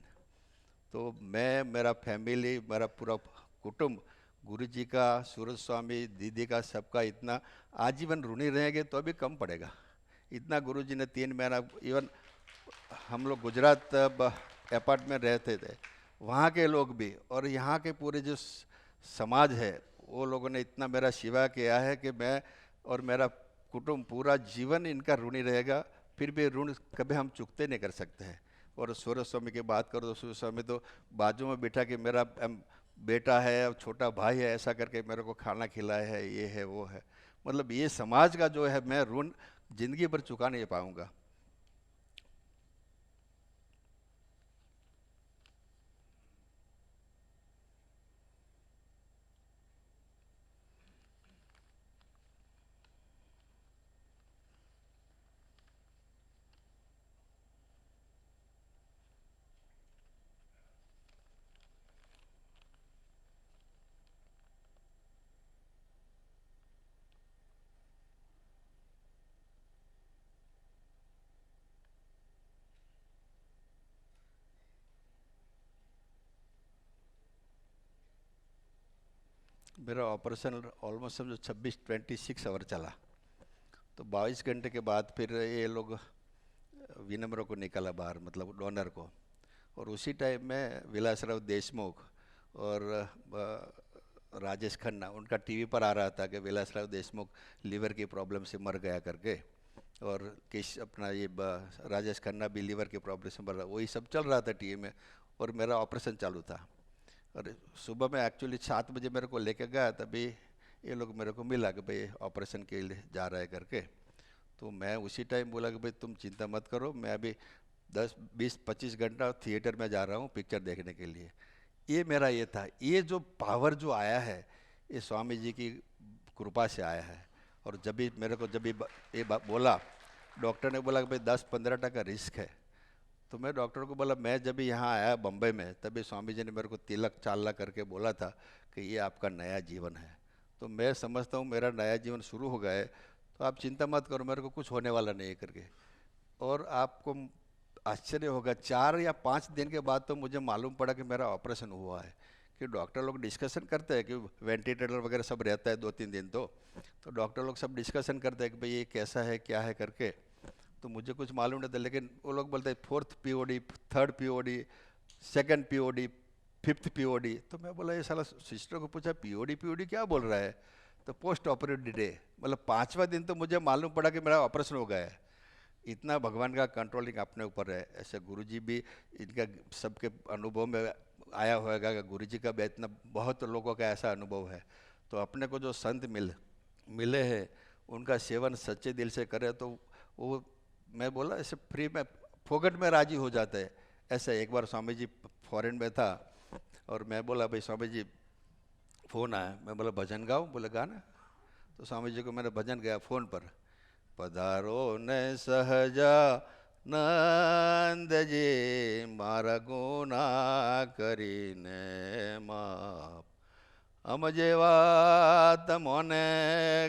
तो मैं, मेरा फैमिली, मेरा पूरा कुटुंब गुरुजी का, सूरज स्वामी, दीदी का, सबका इतना आजीवन ऋणी रहेंगे तो अभी कम पड़ेगा। इतना गुरुजी ने 3 महीना, इवन हम लोग गुजरात अपार्टमेंट में रहते थे, वहाँ के लोग भी और यहाँ के पूरे जो समाज है वो लोगों ने इतना मेरा सेवा किया है कि मैं और मेरा कुटुंब पूरा जीवन इनका ऋणी रहेगा। फिर भी ऋण कभी हम चुकते नहीं कर सकते हैं। और सूरज स्वामी की बात करो तो सूरज स्वामी तो बाजू में बैठा कि मेरा बेटा है और छोटा भाई है, ऐसा करके मेरे को खाना खिलाया है, ये है वो है। मतलब ये समाज का जो है मैं ऋण जिंदगी भर चुका नहीं पाऊंगा। मेरा ऑपरेशन ऑलमोस्ट समझो 26 आवर चला। तो 22 घंटे के बाद फिर ये लोग विनम्र को निकाला बाहर, मतलब डोनर को। और उसी टाइम में विलासराव देशमुख और राजेश खन्ना, उनका टीवी पर आ रहा था कि विलासराव देशमुख लीवर की प्रॉब्लम से मर गया करके, और किस अपना ये राजेश खन्ना भी लीवर की प्रॉब्लम से मर रहा, वही सब चल रहा था टीवी में। और मेरा ऑपरेशन चालू था। और सुबह में एक्चुअली 7 बजे मेरे को लेके गया, तभी ये लोग मेरे को मिला कि भाई ऑपरेशन के लिए जा रहा है करके। तो मैं उसी टाइम बोला कि भाई तुम चिंता मत करो, मैं अभी 10-20-25 घंटा थिएटर में जा रहा हूँ पिक्चर देखने के लिए। ये मेरा ये था। ये जो पावर जो आया है ये स्वामी जी की कृपा से आया है। और जब भी मेरे को ये बोला, डॉक्टर ने बोला कि भाई 10-15% रिस्क है। तो मैं डॉक्टर को बोला, मैं जब यहाँ आया बम्बई में तभी स्वामी जी ने मेरे को तिलक चालना करके बोला था कि ये आपका नया जीवन है। तो मैं समझता हूँ मेरा नया जीवन शुरू हो गया है, तो आप चिंता मत करो, मेरे को कुछ होने वाला नहीं है करके। और आपको आश्चर्य होगा, 4 या 5 दिन के बाद तो मुझे मालूम पड़ा कि मेरा ऑपरेशन हुआ है। कि डॉक्टर लोग डिस्कशन करते हैं कि वेंटिलेटर वगैरह सब रहता है 2-3 दिन, तो डॉक्टर लोग सब डिस्कशन करते हैं कि भाई ये कैसा है क्या है करके। तो मुझे कुछ मालूम नहीं था, लेकिन वो लोग बोलते हैं 4th POD, 3rd POD, 2nd POD, 5th POD। तो मैं बोला ये साला, सिस्टर को पूछा POD क्या बोल रहा है? तो पोस्ट ऑपरेटिव डे, मतलब 5वां दिन तो मुझे मालूम पड़ा कि मेरा ऑपरेशन हो गया है। इतना भगवान का कंट्रोलिंग अपने ऊपर है। ऐसे गुरुजी भी, इनका सबके अनुभव में आया होगा कि गुरुजी का भी इतना, बहुत लोगों का ऐसा अनुभव है। तो अपने को जो संत मिले हैं उनका सेवन सच्चे दिल से करे तो वो, मैं बोला ऐसे फ्री में फोकट में राजी हो जाता है। ऐसा एक बार स्वामी जी फॉरेन में था और मैं बोला भाई स्वामी जी फ़ोन आया, मैं बोला भजन गाऊँ? बोले गाना। तो स्वामी जी को मैंने भजन गाया फ़ोन पर, पधारो ने सहजा નંદજી મારા ગુના કરીને માપ. અમ જેવા તમોને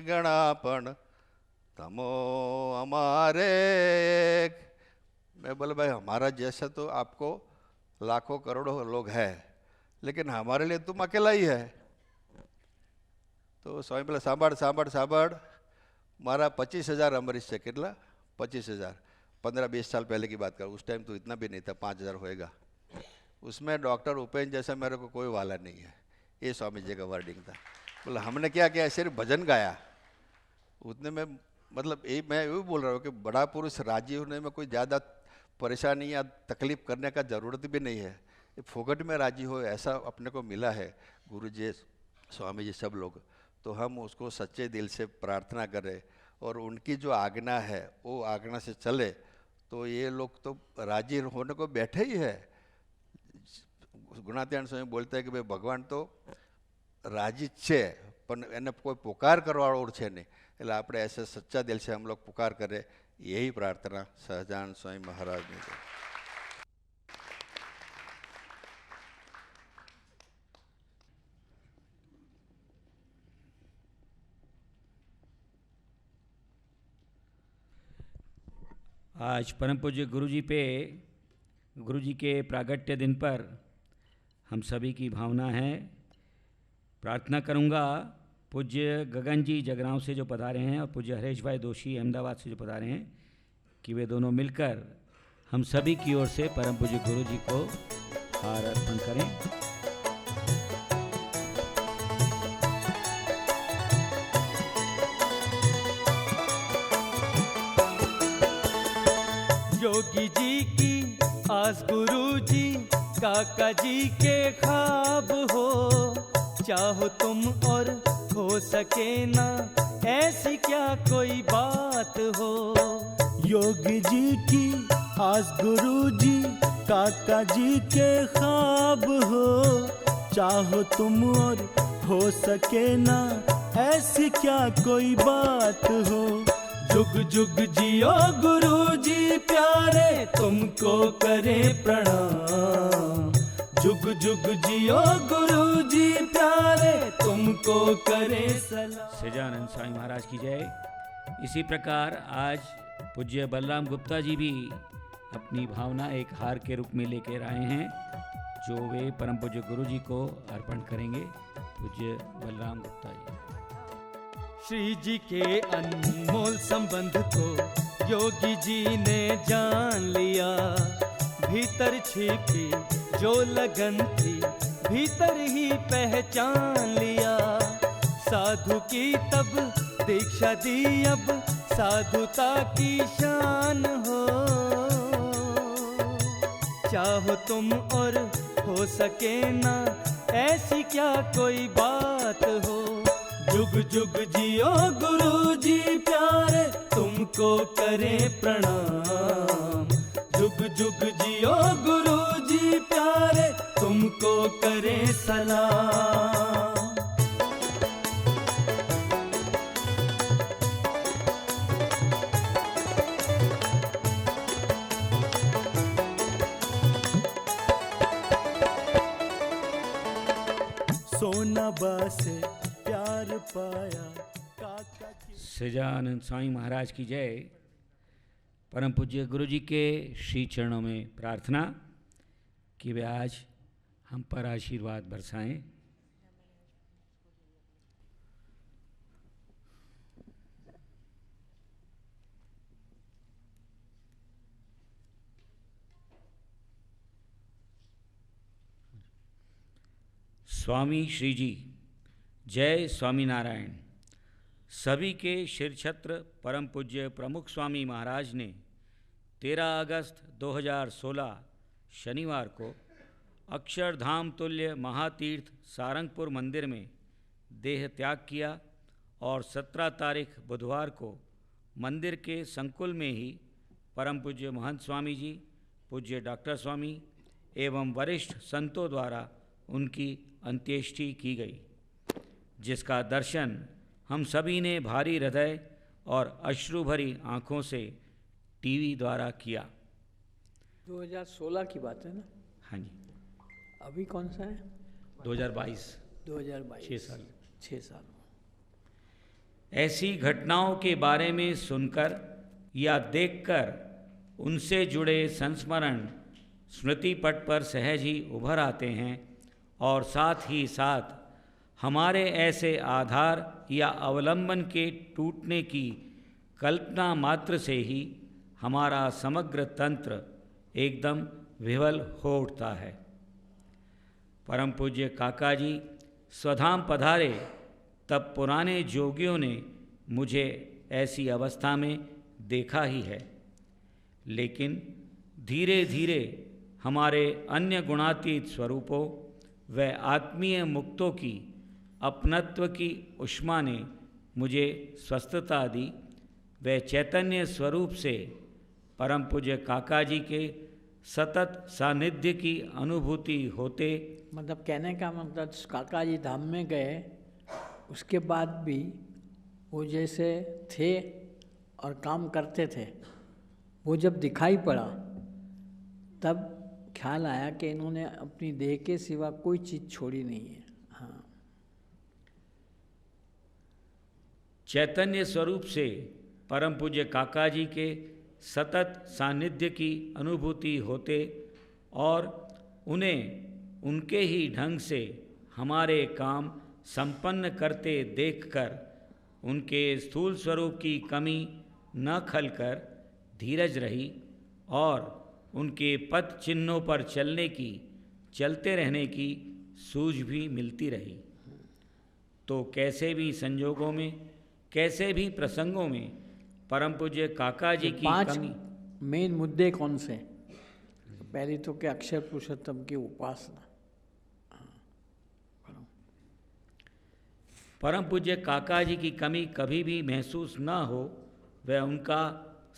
ગણા પણ तमो हमारे एक. मैं बोला भाई हमारा जैसा तो आपको लाखों करोड़ों लोग हैं, लेकिन हमारे लिए तुम अकेला ही है. तो स्वामी बोला सांभड़ सांभड़ सांभड़, मारा 25,000 अमरीश से. कितना? 25,000. 15-20 साल पहले की बात करूँ, उस टाइम तो इतना भी नहीं था, 5,000 होएगा. उसमें डॉक्टर उपेंद्र जैसा मेरे को कोई वाला नहीं है. ये स्वामी जी का वर्डिंग था. बोला हमने क्या किया, सिर्फ भजन गाया. उतने में मतलब ये मैं यही बोल रहा हूँ कि बड़ा पुरुष राजी होने में कोई ज़्यादा परेशानी या तकलीफ करने का ज़रूरत भी नहीं है. ये फोकट में राजी हो ऐसा अपने को मिला है गुरु जी, स्वामी जी, सब लोग. तो हम उसको सच्चे दिल से प्रार्थना करें और उनकी जो आज्ञा है वो आज्ञा से चले. तो ये लोग तो राजी होने को बैठे ही है. गुणातीतानंद स्वामी बोलते हैं कि भाई भगवान तो राजी છે પણ એને કોઈ પુકાર કરવાવાળું છે નહીં. એટલે આપણે ऐसे सच्चा दिल से हम लोग पुकार करें, यही प्रार्थना सहजानंद स्वामी महाराज ने की. आज परम पूज्य गुरु जी के प्रागट्य दिन पर हम सभी की भावना है. प्रार्थना करूंगा पूज्य गगन जी जगरांव से जो पधारे हैं और पूज्य हरेश भाई दोषी अहमदाबाद से जो पधारे हैं कि वे दोनों मिलकर हम सभी की ओर से परम पूज्य गुरु जी को हार अर्पण करें. योगी जी की आस गुरु जी, काका जी के ख्वाब हो. चाहो तुम और हो सके ना, ऐसी क्या कोई बात हो. योगी जी की आस गुरु जी, काका जी के ख्वाब हो. चाहो तुम और हो सके ना, ऐसी क्या कोई बात हो. जुग जुग जियो गुरु जी प्यारे, तुमको करे प्रणाम. जुग जुग जियो गुरु जी प्यारे, तुमको करे सलाम. सच्चिदानंद स्वामी महाराज की जय. इसी प्रकार आज पूज्य बलराम गुप्ता जी भी अपनी भावना एक हार के रूप में लेकर आए हैं, जो वे परम पूज्य गुरु जी को अर्पण करेंगे. पूज्य बलराम गुप्ता जी. श्री जी के अनमोल संबंध को योगी जी ने जान लिया. भीतर छिपी जो लगन थी, भीतर ही पहचान लिया. साधु की तब दीक्षा दी, अब साधुता की शान हो. चाहो तुम और हो सके ना, ऐसी क्या कोई बात हो. जुग जुग जियो गुरु जी प्यारे, तुमको करे प्रणाम. जुग जुग जियो गुरु जी प्यारे, तुमको करे सलाम. सोना बासे प्यार पाया काका की. सच्चिदानंद स्वामी महाराज की जय. परम पूज्य गुरु जी के श्री चरणों में प्रार्थना कि वे आज हम पर आशीर्वाद बरसाएं. स्वामी श्री जी जय स्वामी नारायण. सभी के शिर छत्र परम पूज्य प्रमुख स्वामी महाराज ने 13 अगस्त 2016 शनिवार को अक्षरधाम तुल्य महातीर्थ सारंगपुर मंदिर में देह त्याग किया और 17 तारीख बुधवार को मंदिर के संकुल में ही परम पूज्य महंत स्वामी जी, पूज्य डॉक्टर स्वामी एवं वरिष्ठ संतों द्वारा उनकी अंत्येष्टि की गई, जिसका दर्शन हम सभी ने भारी हृदय और अश्रु भरी आँखों से टीवी द्वारा किया. 2016 की बात है ना? हाँ जी, अभी कौन सा है? 2022, 2022। 6 साल। 6 साल। ऐसी घटनाओं के बारे में सुनकर या देखकर उनसे जुड़े संस्मरण स्मृति पट पर सहज ही उभर आते हैं और साथ ही साथ हमारे ऐसे आधार या अवलंबन के टूटने की कल्पना मात्र से ही हमारा समग्र तंत्र एकदम विह्वल हो उठता है। परम पूज्य काका जी स्वधाम पधारे तब पुराने जोगियों ने मुझे ऐसी अवस्था में देखा ही है, लेकिन धीरे धीरे हमारे अन्य गुणातीत स्वरूपों व आत्मीय मुक्तों की अपनत्व की उष्मा ने मुझे स्वस्थता दी व चैतन्य स्वरूप से परम पूज्य काका जी के सतत सानिध्य की अनुभूति होते, मतलब कहने का मतलब काका जी धाम में गए, उसके बाद भी वो जैसे थे और काम करते थे, वो जब दिखाई पड़ा तब ख्याल आया कि इन्होंने अपनी देह के सिवा कोई चीज़ छोड़ी नहीं है। हाँ, चैतन्य स्वरूप से परम पूज्य काका जी के सतत सानिध्य की अनुभूति होते और उन्हें उनके ही ढंग से हमारे काम संपन्न करते देखकर उनके स्थूल स्वरूप की कमी न खलकर धीरज रही और उनके पथ चिन्हों पर चलते रहने की सूझ भी मिलती रही। तो कैसे भी संजोगों में, कैसे भी प्रसंगों में परम पूज्य काका जी की 5 कमी। मेन मुद्दे कौन से? पहली तो क्या, अक्षर पुरुषोत्तम की उपासना। परम पूज्य काका जी की कमी कभी भी महसूस न हो वह उनका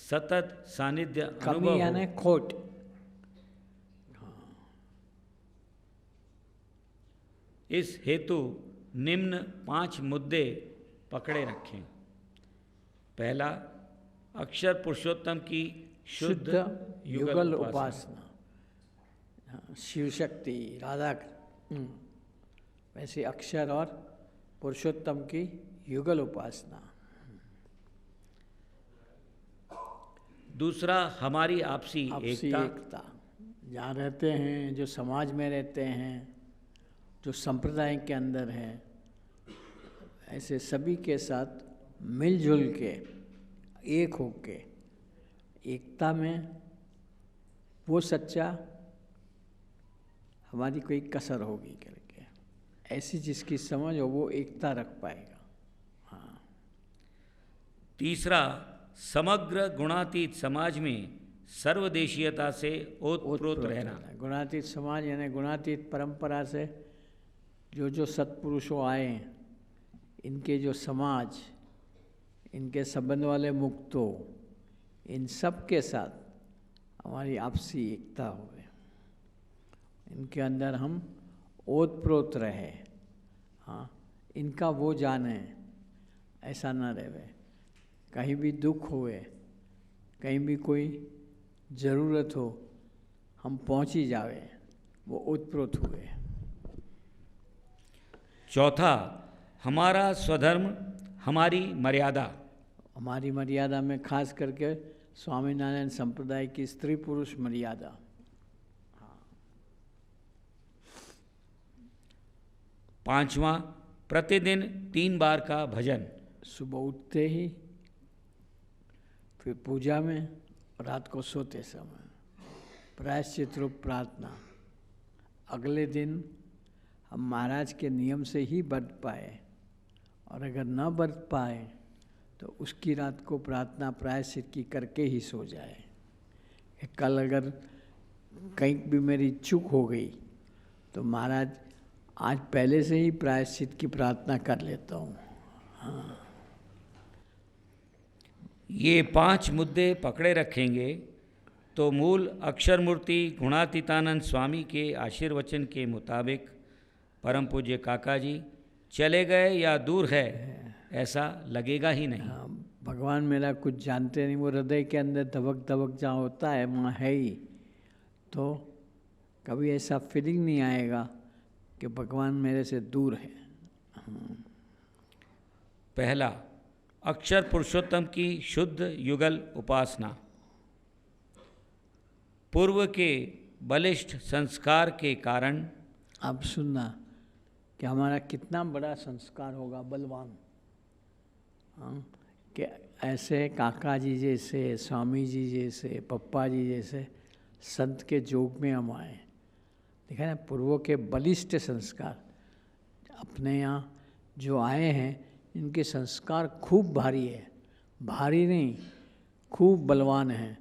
सतत सानिध्य कमी अनुभव यानी हो। खोट। इस हेतु निम्न 5 मुद्दे पकड़े रखें। पहला, अक्षर पुरुषोत्तम की शुद्ध युगल उपासना। शिव शक्ति, राधा, वैसे अक्षर और पुरुषोत्तम की युगल उपासना। दूसरा, हमारी आपसी एकता। जहाँ रहते हैं, जो समाज में रहते हैं, जो संप्रदाय के अंदर हैं, ऐसे सभी के साथ मिलजुल के एक होके एकता में वो सच्चा हमारी कोई कसर होगी करके, ऐसी जिसकी समझ हो वो एकता रख पाएगा। हाँ। तीसरा, समग्र गुणातीत समाज में सर्वदेशीयता से ओतप्रोत रहना। गुणातीत समाज यानी गुणातीत परंपरा से जो सत्पुरुषों आए हैं, इनके जो समाज, इनके संबंध वाले मुक्तों, इन सब के साथ हमारी आपसी एकता हो, इनके अंदर हम ओतप्रोत रहे। हाँ, इनका वो जाने, ऐसा ना रहे। कहीं भी दुख हुए, कहीं भी कोई ज़रूरत हो, हम पहुँच ही जावे, वो ओतप्रोत हुए। चौथा, हमारा स्वधर्म, हमारी मर्यादा। हमारी मर्यादा में खास करके स्वामीनारायण संप्रदाय की स्त्री पुरुष मर्यादा। पांचवा, प्रतिदिन 3 बार का भजन। सुबह उठते ही, फिर पूजा में, रात को सोते समय प्रायश्चित रूप प्रार्थना। अगले दिन हम महाराज के नियम से ही बरत पाए, और अगर न बरत पाए तो उसकी रात को प्रार्थना प्रायश्चित की करके ही सो जाए। कल अगर कहीं भी मेरी चूक हो गई तो महाराज आज पहले से ही प्रायश्चित की प्रार्थना कर लेता हूँ। हाँ। ये 5 मुद्दे पकड़े रखेंगे तो मूल अक्षर मूर्ति गुणातीतानंद स्वामी के आशीर्वचन के मुताबिक परम पूज्य काका जी चले गए या दूर है ऐसा लगेगा ही नहीं। हाँ, भगवान मेरा कुछ जानते नहीं, वो हृदय के अंदर दबक दबक जहाँ होता है वहाँ है ही, तो कभी ऐसा फीलिंग नहीं आएगा कि भगवान मेरे से दूर है। पहला, अक्षर पुरुषोत्तम की शुद्ध युगल उपासना। पूर्व के बलिष्ठ संस्कार के कारण, आप सुनना कि हमारा कितना बड़ा संस्कार होगा, बलवान। हाँ, कि ऐसे काका जी जैसे, स्वामी जी जैसे, पप्पा जी जैसे संत के जोग में हम आए। देखा ना, पूर्वों के बलिष्ठ संस्कार। अपने यहाँ जो आए हैं इनके संस्कार खूब भारी है, भारी नहीं, खूब बलवान हैं,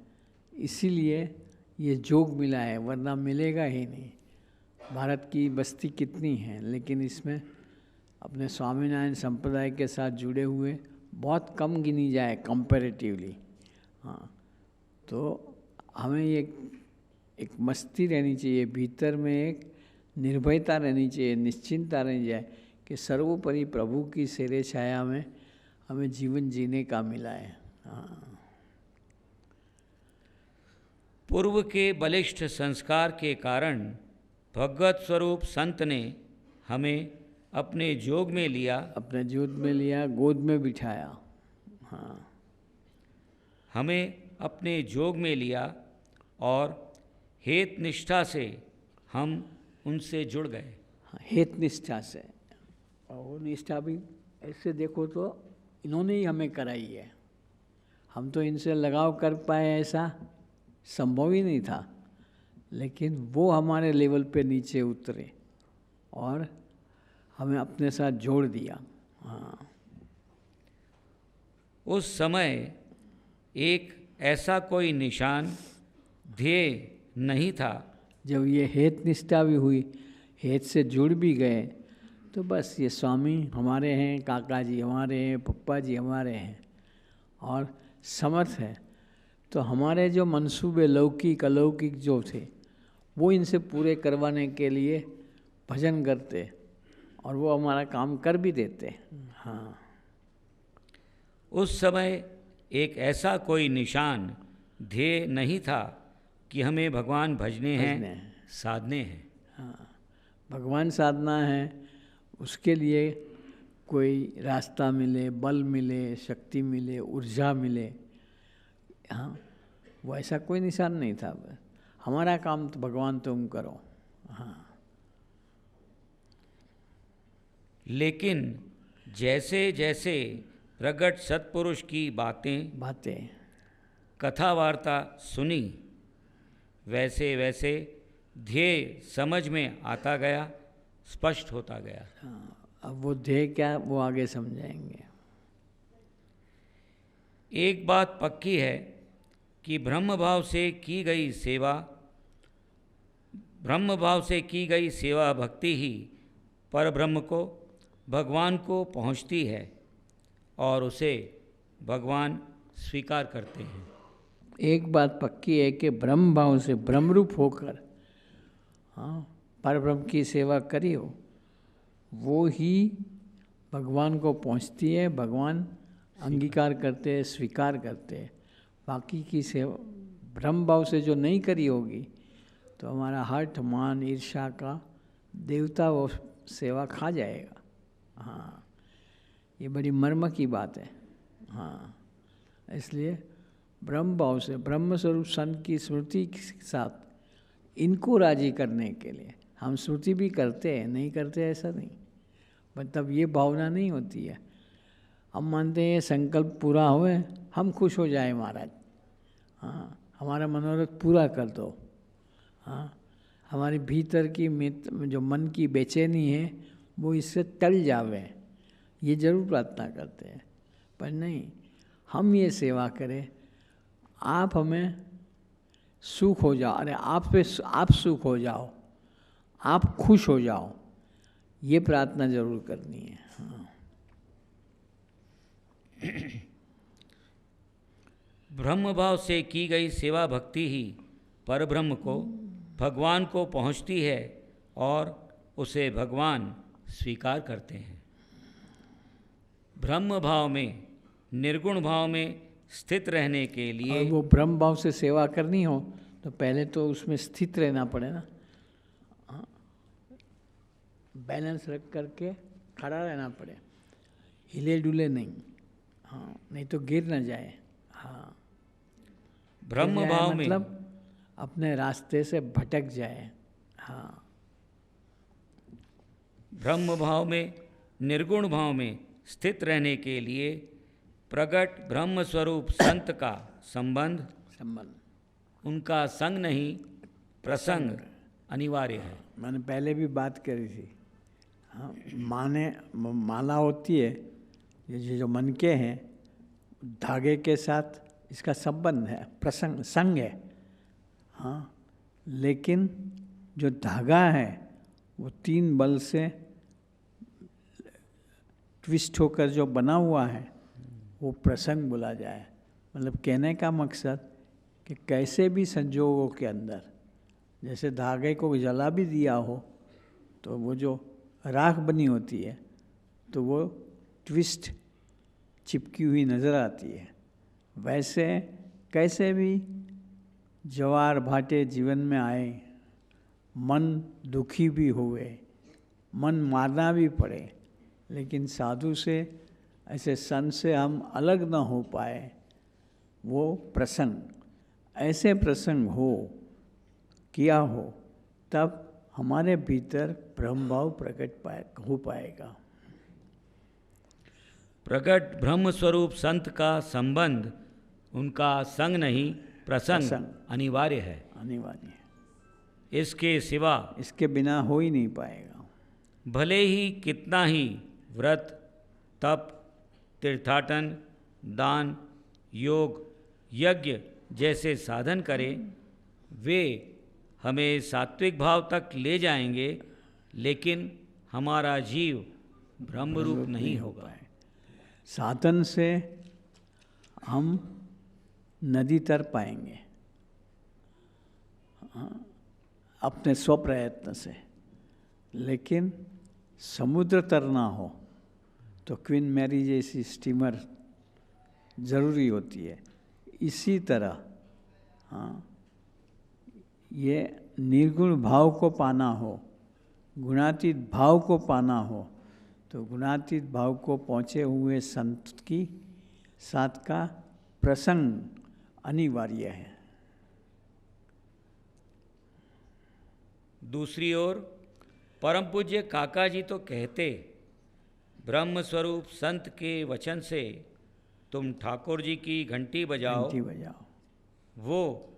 इसीलिए ये जोग मिला है, वरना मिलेगा ही नहीं। भारत की बस्ती कितनी है, लेकिन इसमें अपने स्वामीनारायण संप्रदाय के साथ जुड़े हुए बहुत कम गिनी जाए कंपैरेटिवली। हाँ, तो हमें ये एक मस्ती रहनी चाहिए, भीतर में एक निर्भयता रहनी चाहिए, निश्चिंतता रहनी चाहिए कि सर्वोपरि प्रभु की सेरे छाया में हमें जीवन जीने का मिला है। हाँ। पूर्व के बलिष्ठ संस्कार के कारण भगवत स्वरूप संत ने हमें अपने जोग में लिया, अपने जोग में लिया, गोद में बिठाया। हाँ, हमें अपने जोग में लिया और हेत निष्ठा से हम उनसे जुड़ गए। हेत निष्ठा से, और वो निष्ठा भी ऐसे देखो तो इन्होंने ही हमें कराई है। हम तो इनसे लगाव कर पाए ऐसा संभव ही नहीं था, लेकिन वो हमारे लेवल पे नीचे उतरे और हमें अपने साथ जोड़ दिया। हाँ, उस समय एक ऐसा कोई निशान, ध्येय नहीं था। जब ये हेत निष्ठा भी हुई, हेत से जुड़ भी गए, तो बस ये स्वामी हमारे हैं, काका जी हमारे हैं, पप्पा जी हमारे हैं और समर्थ है। तो हमारे जो मंसूबे लौकिक अलौकिक जो थे वो इनसे पूरे करवाने के लिए भजन करते और वो हमारा काम कर भी देते। हाँ, उस समय एक ऐसा कोई निशान, ध्येय नहीं था कि हमें भगवान भजने हैं, साधने हैं। हाँ, भगवान साधना है, उसके लिए कोई रास्ता मिले, बल मिले, शक्ति मिले, ऊर्जा मिले। हाँ, वो ऐसा कोई निशान नहीं था। बस हमारा काम तो भगवान तुम करो। हाँ, लेकिन जैसे जैसे प्रगट सत्पुरुष की बातें कथा वार्ता सुनी, वैसे वैसे ध्येय समझ में आता गया, स्पष्ट होता गया। हाँ, अब वो ध्येय क्या, वो आगे समझाएंगे। एक बात पक्की है कि ब्रह्म भाव से की गई सेवा भक्ति ही परब्रह्म को, भगवान को पहुँचती है और उसे भगवान स्वीकार करते हैं। एक बात पक्की है कि ब्रह्म भाव से ब्रह्मरूप होकर हाँ परब्रह्म की सेवा करियो, वो ही भगवान को पहुँचती है, भगवान अंगीकार करते हैं, स्वीकार करते हैं। बाकी की सेवा ब्रह्म भाव से जो नहीं करी होगी तो हमारा हठ मान ईर्ष्या का देवता वो सेवा खा जाएगा। हाँ, ये बड़ी मर्म की बात है। हाँ, इसलिए ब्रह्म भाव से ब्रह्म स्वरूप संत की स्मृति के साथ इनको राजी करने के लिए हम स्मृति भी करते हैं, नहीं करते ऐसा नहीं, मतलब ये भावना नहीं होती है। हम मानते हैं संकल्प पूरा होए, हम खुश हो जाए महाराज। हाँ, हमारा मनोरथ पूरा कर दो। हाँ, हमारे भीतर की जो मन की बेचैनी है वो इससे टल जावे, ये जरूर प्रार्थना करते हैं। पर नहीं, हम ये सेवा करें, आप हमें सुख हो जाओ, अरे आप सुख हो जाओ, आप खुश हो जाओ, ये प्रार्थना जरूर करनी है। हाँ। ब्रह्म भाव से की गई सेवा भक्ति ही परब्रह्म को, भगवान को पहुँचती है और उसे भगवान स्वीकार करते हैं। ब्रह्म भाव में, निर्गुण भाव में स्थित रहने के लिए, और वो ब्रह्म भाव से सेवा करनी हो तो पहले तो उसमें स्थित रहना पड़े ना, हाँ, बैलेंस रख करके खड़ा रहना पड़े, हिले डुले नहीं, हाँ, नहीं तो गिर न जाए। हाँ, ब्रह्म गिर जाए भाव में मतलब अपने रास्ते से भटक जाए। हाँ, ब्रह्म भाव में निर्गुण भाव में स्थित रहने के लिए प्रगट ब्रह्म स्वरूप संत का संबंध, उनका संग नहीं प्रसंग अनिवार्य है। मैंने पहले भी बात करी थी। हाँ, माला होती है, ये जो मन के हैं, धागे के साथ इसका संबंध है, प्रसंग संग है। हाँ, लेकिन जो धागा है वो 3 बल से ट्विस्ट होकर जो बना हुआ है वो प्रसंग बोला जाए। मतलब कहने का मकसद कि कैसे भी संजोगों के अंदर, जैसे धागे को जला भी दिया हो तो वो जो राख बनी होती है तो वो ट्विस्ट चिपकी हुई नज़र आती है। वैसे कैसे भी ज्वार भाटे जीवन में आए, मन दुखी भी हुए, मन मारना भी पड़े, लेकिन साधु से, ऐसे संत से हम अलग न हो पाए, वो प्रसंग, ऐसे प्रसंग हो किया हो तब हमारे भीतर ब्रह्म भाव प्रकट हो पाएगा। प्रगट ब्रह्म स्वरूप संत का संबंध, उनका संग नहीं प्रसंग अनिवार्य है। अनिवार्य है, इसके सिवा, इसके बिना हो ही नहीं पाएगा। भले ही कितना ही व्रत, तप, तीर्थाटन, दान, योग, यज्ञ जैसे साधन करें, वे हमें सात्विक भाव तक ले जाएंगे, लेकिन हमारा जीव ब्रह्मरूप नहीं होगा। साधन से हम नदी तर पाएंगे, अपने स्वप्रयत्न से, लेकिन समुद्र तरना हो तो क्वीन मैरी जैसी स्टीमर ज़रूरी होती है। इसी तरह हाँ, ये निर्गुण भाव को पाना हो, गुणातीत भाव को पाना हो, तो गुणातीत भाव को पहुँचे हुए संत की साथ का प्रसंग अनिवार्य है। दूसरी ओर परम पूज्य काका जी तो कहते, ब्रह्म स्वरूप संत के वचन से तुम ठाकुर जी की घंटी बजाओ, वो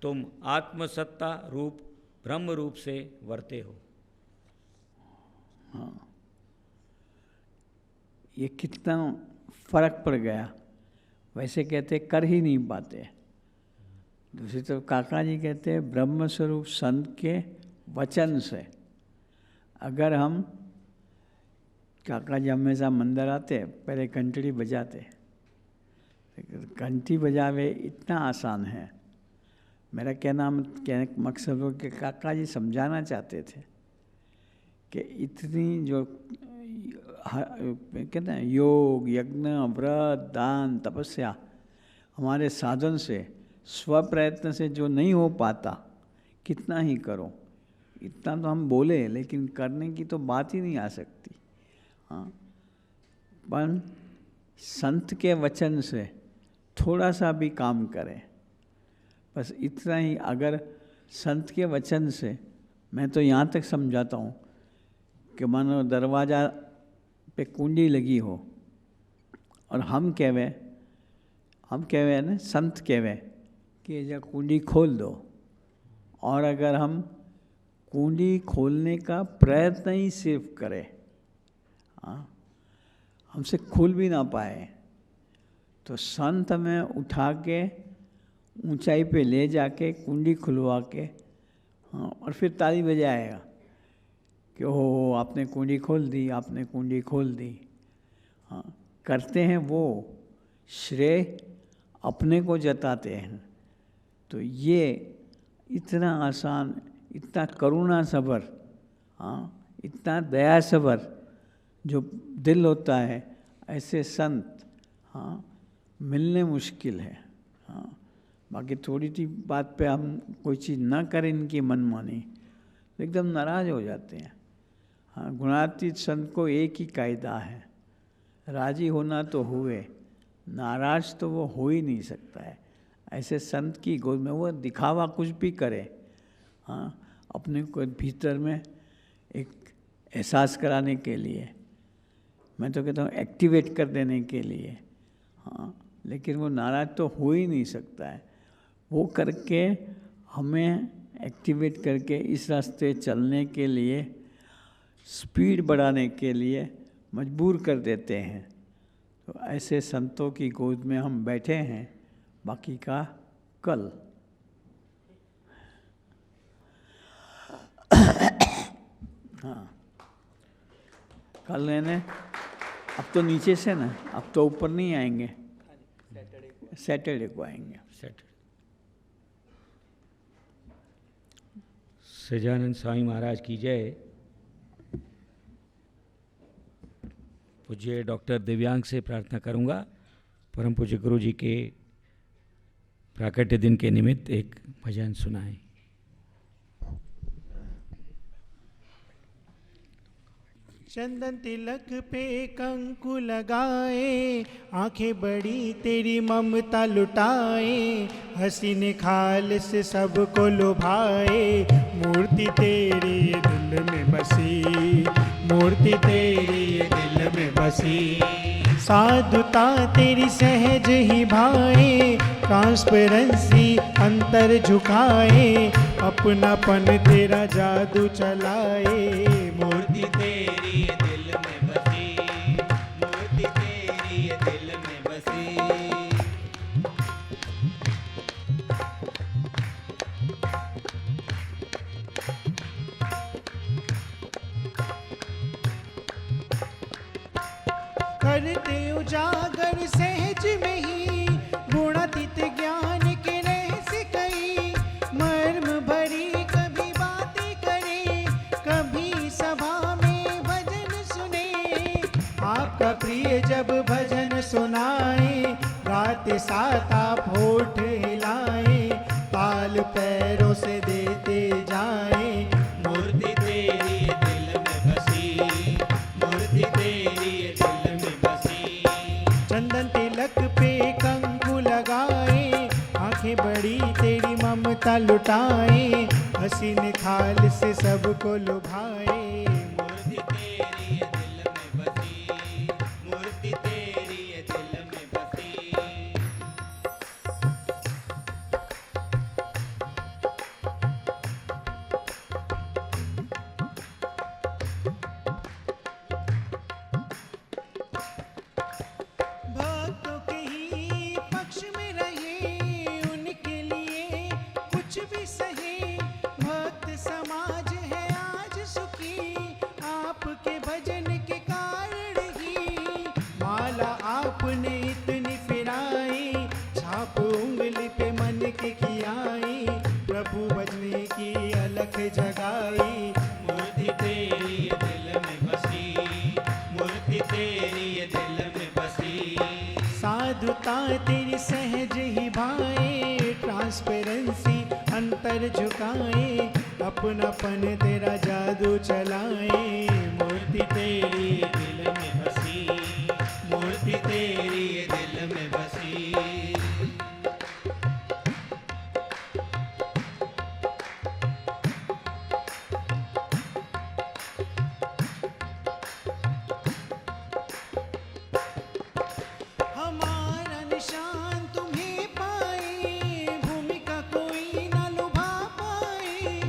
तुम आत्मसत्ता रूप ब्रह्म रूप से वर्ते हो। हाँ, ये कितना फर्क पड़ गया। वैसे कहते कर ही नहीं पाते, दूसरी तरफ काका जी कहते ब्रह्म स्वरूप संत के वचन से। अगर हम, काका जी हमेशा मंदिर आते, पहले घंटड़ी बजाते, घंटी बजावे इतना आसान है। मेरा कहना मकसद हो कि काका जी समझाना चाहते थे कि इतनी जो कहते हैं योग, यज्ञ, व्रत, दान, तपस्या, हमारे साधन से, स्वप्रयत्न से जो नहीं हो पाता, कितना ही करो, इतना तो हम बोले, लेकिन करने की तो बात ही नहीं आ सकती। हाँ, पर संत के वचन से थोड़ा सा भी काम करें, बस इतना ही। अगर संत के वचन से, मैं तो यहाँ तक समझाता हूँ कि मानो दरवाज़ा पे कुंडी लगी हो और हम कहवे ना, संत कहवे कि ये कुंडी खोल दो, और अगर हम कुंडी खोलने का प्रयत्न ही सिर्फ करें, हाँ, हमसे खुल भी ना पाए, तो संत हमें उठा के ऊंचाई पे ले जाके कुंडी खुलवा के, हाँ, और फिर ताली बजाएगा कि ओहो आपने कुंडी खोल दी, आपने कुंडी खोल दी। हाँ, करते हैं वो, श्रेय अपने को जताते हैं। तो ये इतना आसान, इतना करुणा सबर, हाँ, इतना दया सबर जो दिल होता है, ऐसे संत हाँ मिलने मुश्किल है। हाँ, बाकी थोड़ी सी बात पे हम कोई चीज़ ना करें इनकी मनमानी तो एकदम नाराज हो जाते हैं। हाँ, गुणातीत संत को एक ही कायदा है, राजी होना तो हुए, नाराज तो वो हो ही नहीं सकता है। ऐसे संत की गोद में वो दिखावा कुछ भी करे, हाँ, अपने को भीतर में एक एहसास कराने के लिए, मैं तो कहता हूँ एक्टिवेट कर देने के लिए, हाँ, लेकिन वो नाराज तो हो ही नहीं सकता है। वो करके हमें एक्टिवेट करके इस रास्ते चलने के लिए, स्पीड बढ़ाने के लिए मजबूर कर देते हैं। तो ऐसे संतों की गोद में हम बैठे हैं, बाकी का कल। हाँ, कल यानी अब तो नीचे से ना, अब तो ऊपर नहीं आएंगे, सैटरडे को आएंगे। सजानंद स्वामी महाराज की जय। पूज्य डॉक्टर दिव्यांग से प्रार्थना करूंगा, परम पूज्य गुरु जी के प्राकट्य दिन के निमित्त एक भजन सुनाएं। चंदन तिलक पे कंकु लगाए, आंखें बड़ी तेरी ममता लुटाए, हंसी निखाल से सबको लुभाए, मूर्ति तेरी दिल में बसी, मूर्ति तेरी दिल में बसी, साधुता तेरी सहज ही भाए, ट्रांसपेरेंसी अंतर झुकाए, अपनापन तेरा जादू चलाए, मूर्ति तेरी दिल में बसी, मूर्ति तेरी दिल में बसी। करते उजागर सहज में ही, गुणातीत ज्ञान के रहस्य कई, मर्म भरी कभी बातें करे, कभी सभा में भजन सुने, आपका प्रिय जब भजन सुनाए, रात साथ आप होठ हिलाए, ताल पैरों से देते जाए, मूर्ति तेरी दिल में बसी, मूर्ति तेरी दिल में बसी, चंदन तिलक पे कंकु लगाए, आंखें बड़ी तेरी ममता लुटाए, हंसी निखाल से सबको लुभाए, मूर्ति तेरी दिल में बसी, मूर्ति तेरी दिल में बसी। भक्तों के ही पक्ष में रहे, उनके लिए कुछ भी सहे, भक्त समाज है आज सुखी, आपके भजन के कारण ही, माला आपने इतनी फिराई, छाप उंगली पे मन के खियाई, प्रभु भजने की अलख जगाई, मूर्ति तेरी दिल में बसी, मूर्ति तेरी दिल में बसी, साधुता तेरी सहज ही भाए, ट्रांसपेरेंसी अंतर झुकाए, अपनापन तेरा जादू चलाए, मूर्ति तेरी दिल में बसी, मूर्ति तेरी दिल में बसी। हमारा निशान तुम्हें पाए, भूमिका कोई न लुभा पाए,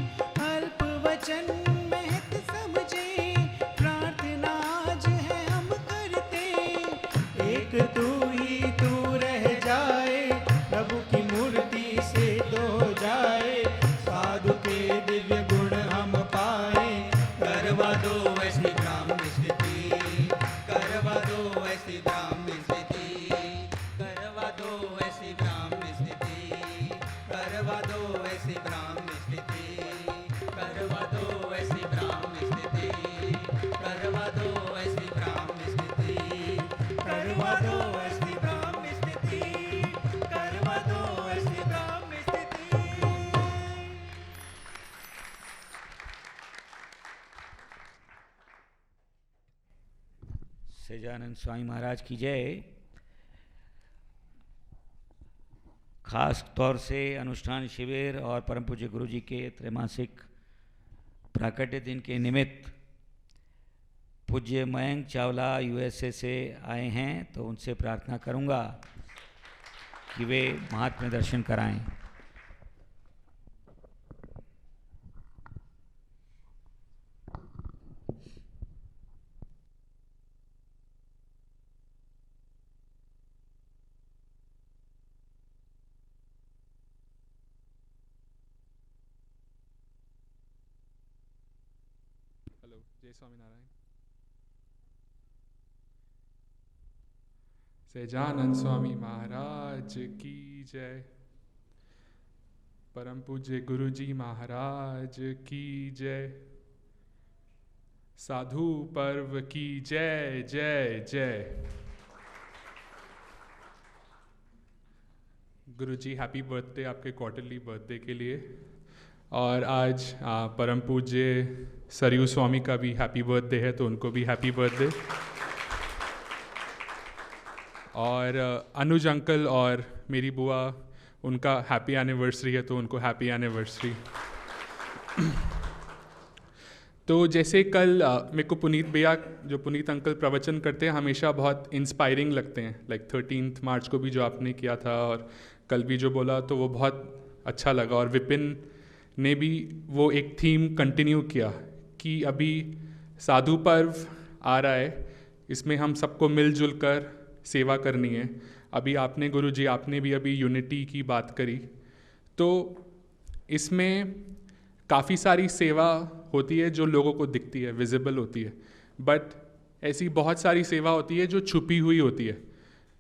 अल्प वचन महत समझे, प्रार्थना आज है हम करते, एक तू ही तू सहजानंद स्वामी महाराज की जय। खास तौर से अनुष्ठान शिविर और परम पूज्य गुरु जी के त्रैमासिक प्राकट्य दिन के निमित्त पूज्य मयंक चावला यूएसए से आए हैं, तो उनसे प्रार्थना करूंगा कि वे महात्म्य दर्शन कराएं। हेलो, जय स्वामीनारायण। सहजानंद स्वामी महाराज की जय। परम पूज्य गुरु जी महाराज की जय। साधु पर्व की जय जय जय। गुरु जी हैप्पी बर्थडे आपके क्वार्टरली बर्थडे के लिए। और आज परम पूज्य सरयू स्वामी का भी हैप्पी बर्थडे है, तो उनको भी हैप्पी बर्थडे। और अनुज अंकल और मेरी बुआ, उनका हैप्पी एनिवर्सरी है, तो उनको हैप्पी एनिवर्सरी। तो जैसे कल मेरे को पुनीत भैया, जो पुनीत अंकल प्रवचन करते हैं, हमेशा बहुत इंस्पायरिंग लगते हैं। लाइक 13 मार्च को भी जो आपने किया था और कल भी जो बोला, तो वो बहुत अच्छा लगा। और विपिन ने भी वो एक थीम कंटिन्यू किया कि अभी साधु पर्व आ रहा है, इसमें हम सबको मिलजुल कर सेवा करनी है। अभी आपने गुरु जी, आपने भी अभी यूनिटी की बात करी, तो इसमें काफ़ी सारी सेवा होती है जो लोगों को दिखती है, विजिबल होती है, बट ऐसी बहुत सारी सेवा होती है जो छुपी हुई होती है।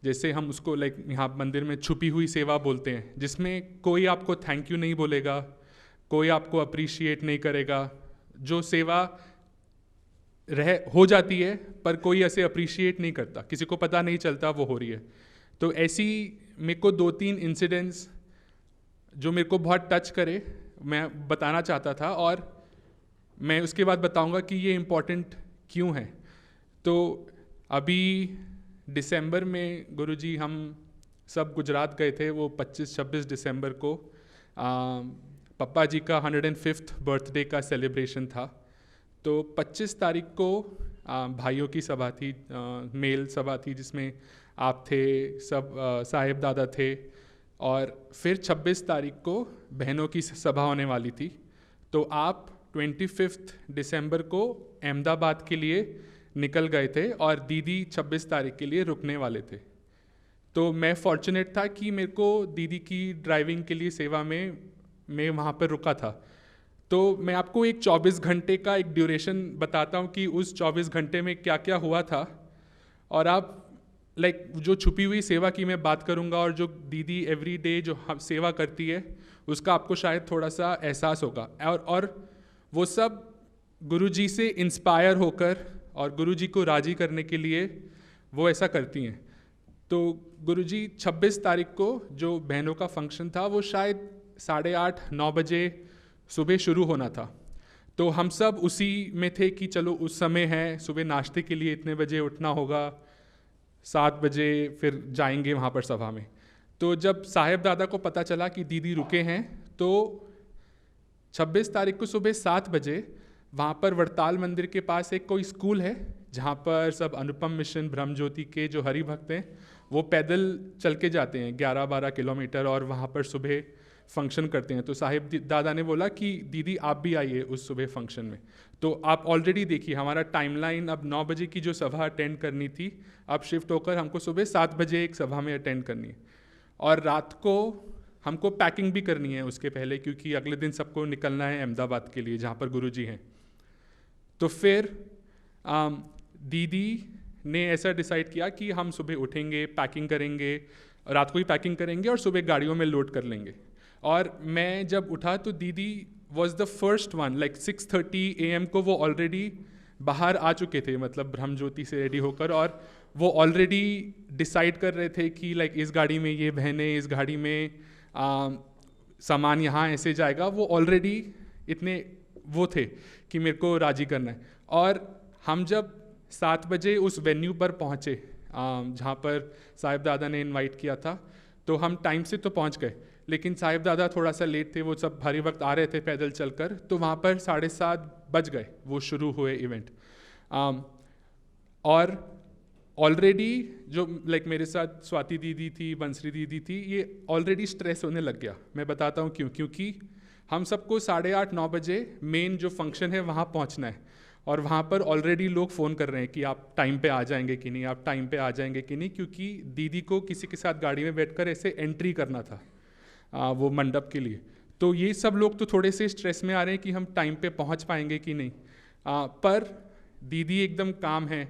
जैसे हम उसको लाइक यहाँ मंदिर में छुपी हुई सेवा बोलते हैं, जिसमें कोई आपको थैंक यू नहीं बोलेगा, कोई आपको अप्रिशिएट नहीं करेगा। जो सेवा हो जाती है पर कोई ऐसे अप्रिशिएट नहीं करता, किसी को पता नहीं चलता वो हो रही है। तो ऐसी मेरे को 2-3 इंसिडेंट्स जो मेरे को बहुत टच करे, मैं बताना चाहता था, और मैं उसके बाद बताऊंगा कि ये इम्पोर्टेंट क्यों है। तो अभी दिसंबर में गुरुजी हम सब गुजरात गए थे, वो 25-26 दिसंबर को पप्पा जी का 105th बर्थडे का सेलिब्रेशन था। तो 25 तारीख को भाइयों की सभा थी, मेल सभा थी, जिसमें आप थे, सब साहेब दादा थे। और फिर 26 तारीख को बहनों की सभा होने वाली थी। तो आप 25 दिसंबर को अहमदाबाद के लिए निकल गए थे और दीदी 26 तारीख के लिए रुकने वाले थे। तो मैं फॉर्चुनेट था कि मेरे को दीदी की ड्राइविंग के लिए सेवा में मैं वहाँ पर रुका था। तो मैं आपको एक 24 घंटे का एक ड्यूरेशन बताता हूँ कि उस 24 घंटे में क्या क्या हुआ था। और आप लाइक जो छुपी हुई सेवा की मैं बात करूँगा, और जो दीदी एवरी डे जो सेवा करती है उसका आपको शायद थोड़ा सा एहसास होगा। और वो सब गुरुजी से इंस्पायर होकर और गुरुजी को राज़ी करने के लिए वो ऐसा करती हैं। तो गुरुजी 26 तारीख को जो बहनों का फंक्शन था, वो शायद 8:30-9 बजे सुबह शुरू होना था। तो हम सब उसी में थे कि चलो उस समय है, सुबह नाश्ते के लिए इतने बजे उठना होगा, 7 बजे फिर जाएंगे वहाँ पर सभा में। तो जब साहेब दादा को पता चला कि दीदी रुके हैं, तो 26 तारीख को सुबह 7 बजे वहाँ पर वड़ताल मंदिर के पास एक कोई स्कूल है, जहाँ पर सब अनुपम मिशन ब्रह्म ज्योति के जो हरि भक्त हैं वो पैदल चल के जाते हैं 11-12 किलोमीटर, और वहाँ पर सुबह फंक्शन करते हैं। तो साहिब दादा ने बोला कि दीदी आप भी आइए उस सुबह फंक्शन में। तो आप ऑलरेडी देखिए हमारा टाइमलाइन, अब 9 बजे की जो सभा अटेंड करनी थी, अब शिफ्ट होकर हमको सुबह 7 बजे एक सभा में अटेंड करनी है। और रात को हमको पैकिंग भी करनी है उसके पहले, क्योंकि अगले दिन सबको निकलना है अहमदाबाद के लिए, जहाँ पर गुरुजी हैं। तो फिर दीदी ने ऐसा डिसाइड किया कि हम सुबह उठेंगे, पैकिंग करेंगे, रात को ही पैकिंग करेंगे और सुबह गाड़ियों में लोड कर लेंगे। और मैं जब उठा तो दीदी was the first one, like 6:30 AM को वो ऑलरेडी बाहर आ चुके थे, मतलब ब्रह्म ज्योति से रेडी होकर, और वो ऑलरेडी डिसाइड कर रहे थे कि लाइक इस गाड़ी में ये बहनें, इस गाड़ी में सामान यहाँ ऐसे जाएगा। वो ऑलरेडी इतने वो थे कि मेरे को राजी करना है। और हम जब 7 बजे उस वेन्यू पर पहुँचे जहाँ पर साहिब दादा ने इनवाइट किया था। तो हम टाइम से तो पहुँच गए, लेकिन साहिब दादा थोड़ा सा लेट थे, वो सब भारी वक्त आ रहे थे पैदल चलकर, तो वहाँ पर 7:30 बज गए वो शुरू हुए इवेंट। और ऑलरेडी जो मेरे साथ स्वाति दीदी थी, बंसरी दीदी थी, ये ऑलरेडी स्ट्रेस होने लग गया। मैं बताता हूँ क्यों। क्योंकि हम सबको 8:30-9 बजे मेन जो फंक्शन है वहाँ पहुँचना है, और वहाँ पर ऑलरेडी लोग फ़ोन कर रहे हैं कि आप टाइम पे आ जाएंगे कि नहीं, आप टाइम पे आ जाएंगे कि नहीं, क्योंकि दीदी को किसी के साथ गाड़ी में बैठकर ऐसे एंट्री करना था वो मंडप के लिए। तो ये सब लोग तो थोड़े से स्ट्रेस में आ रहे हैं कि हम टाइम पे पहुँच पाएंगे कि नहीं। पर दीदी एकदम काम है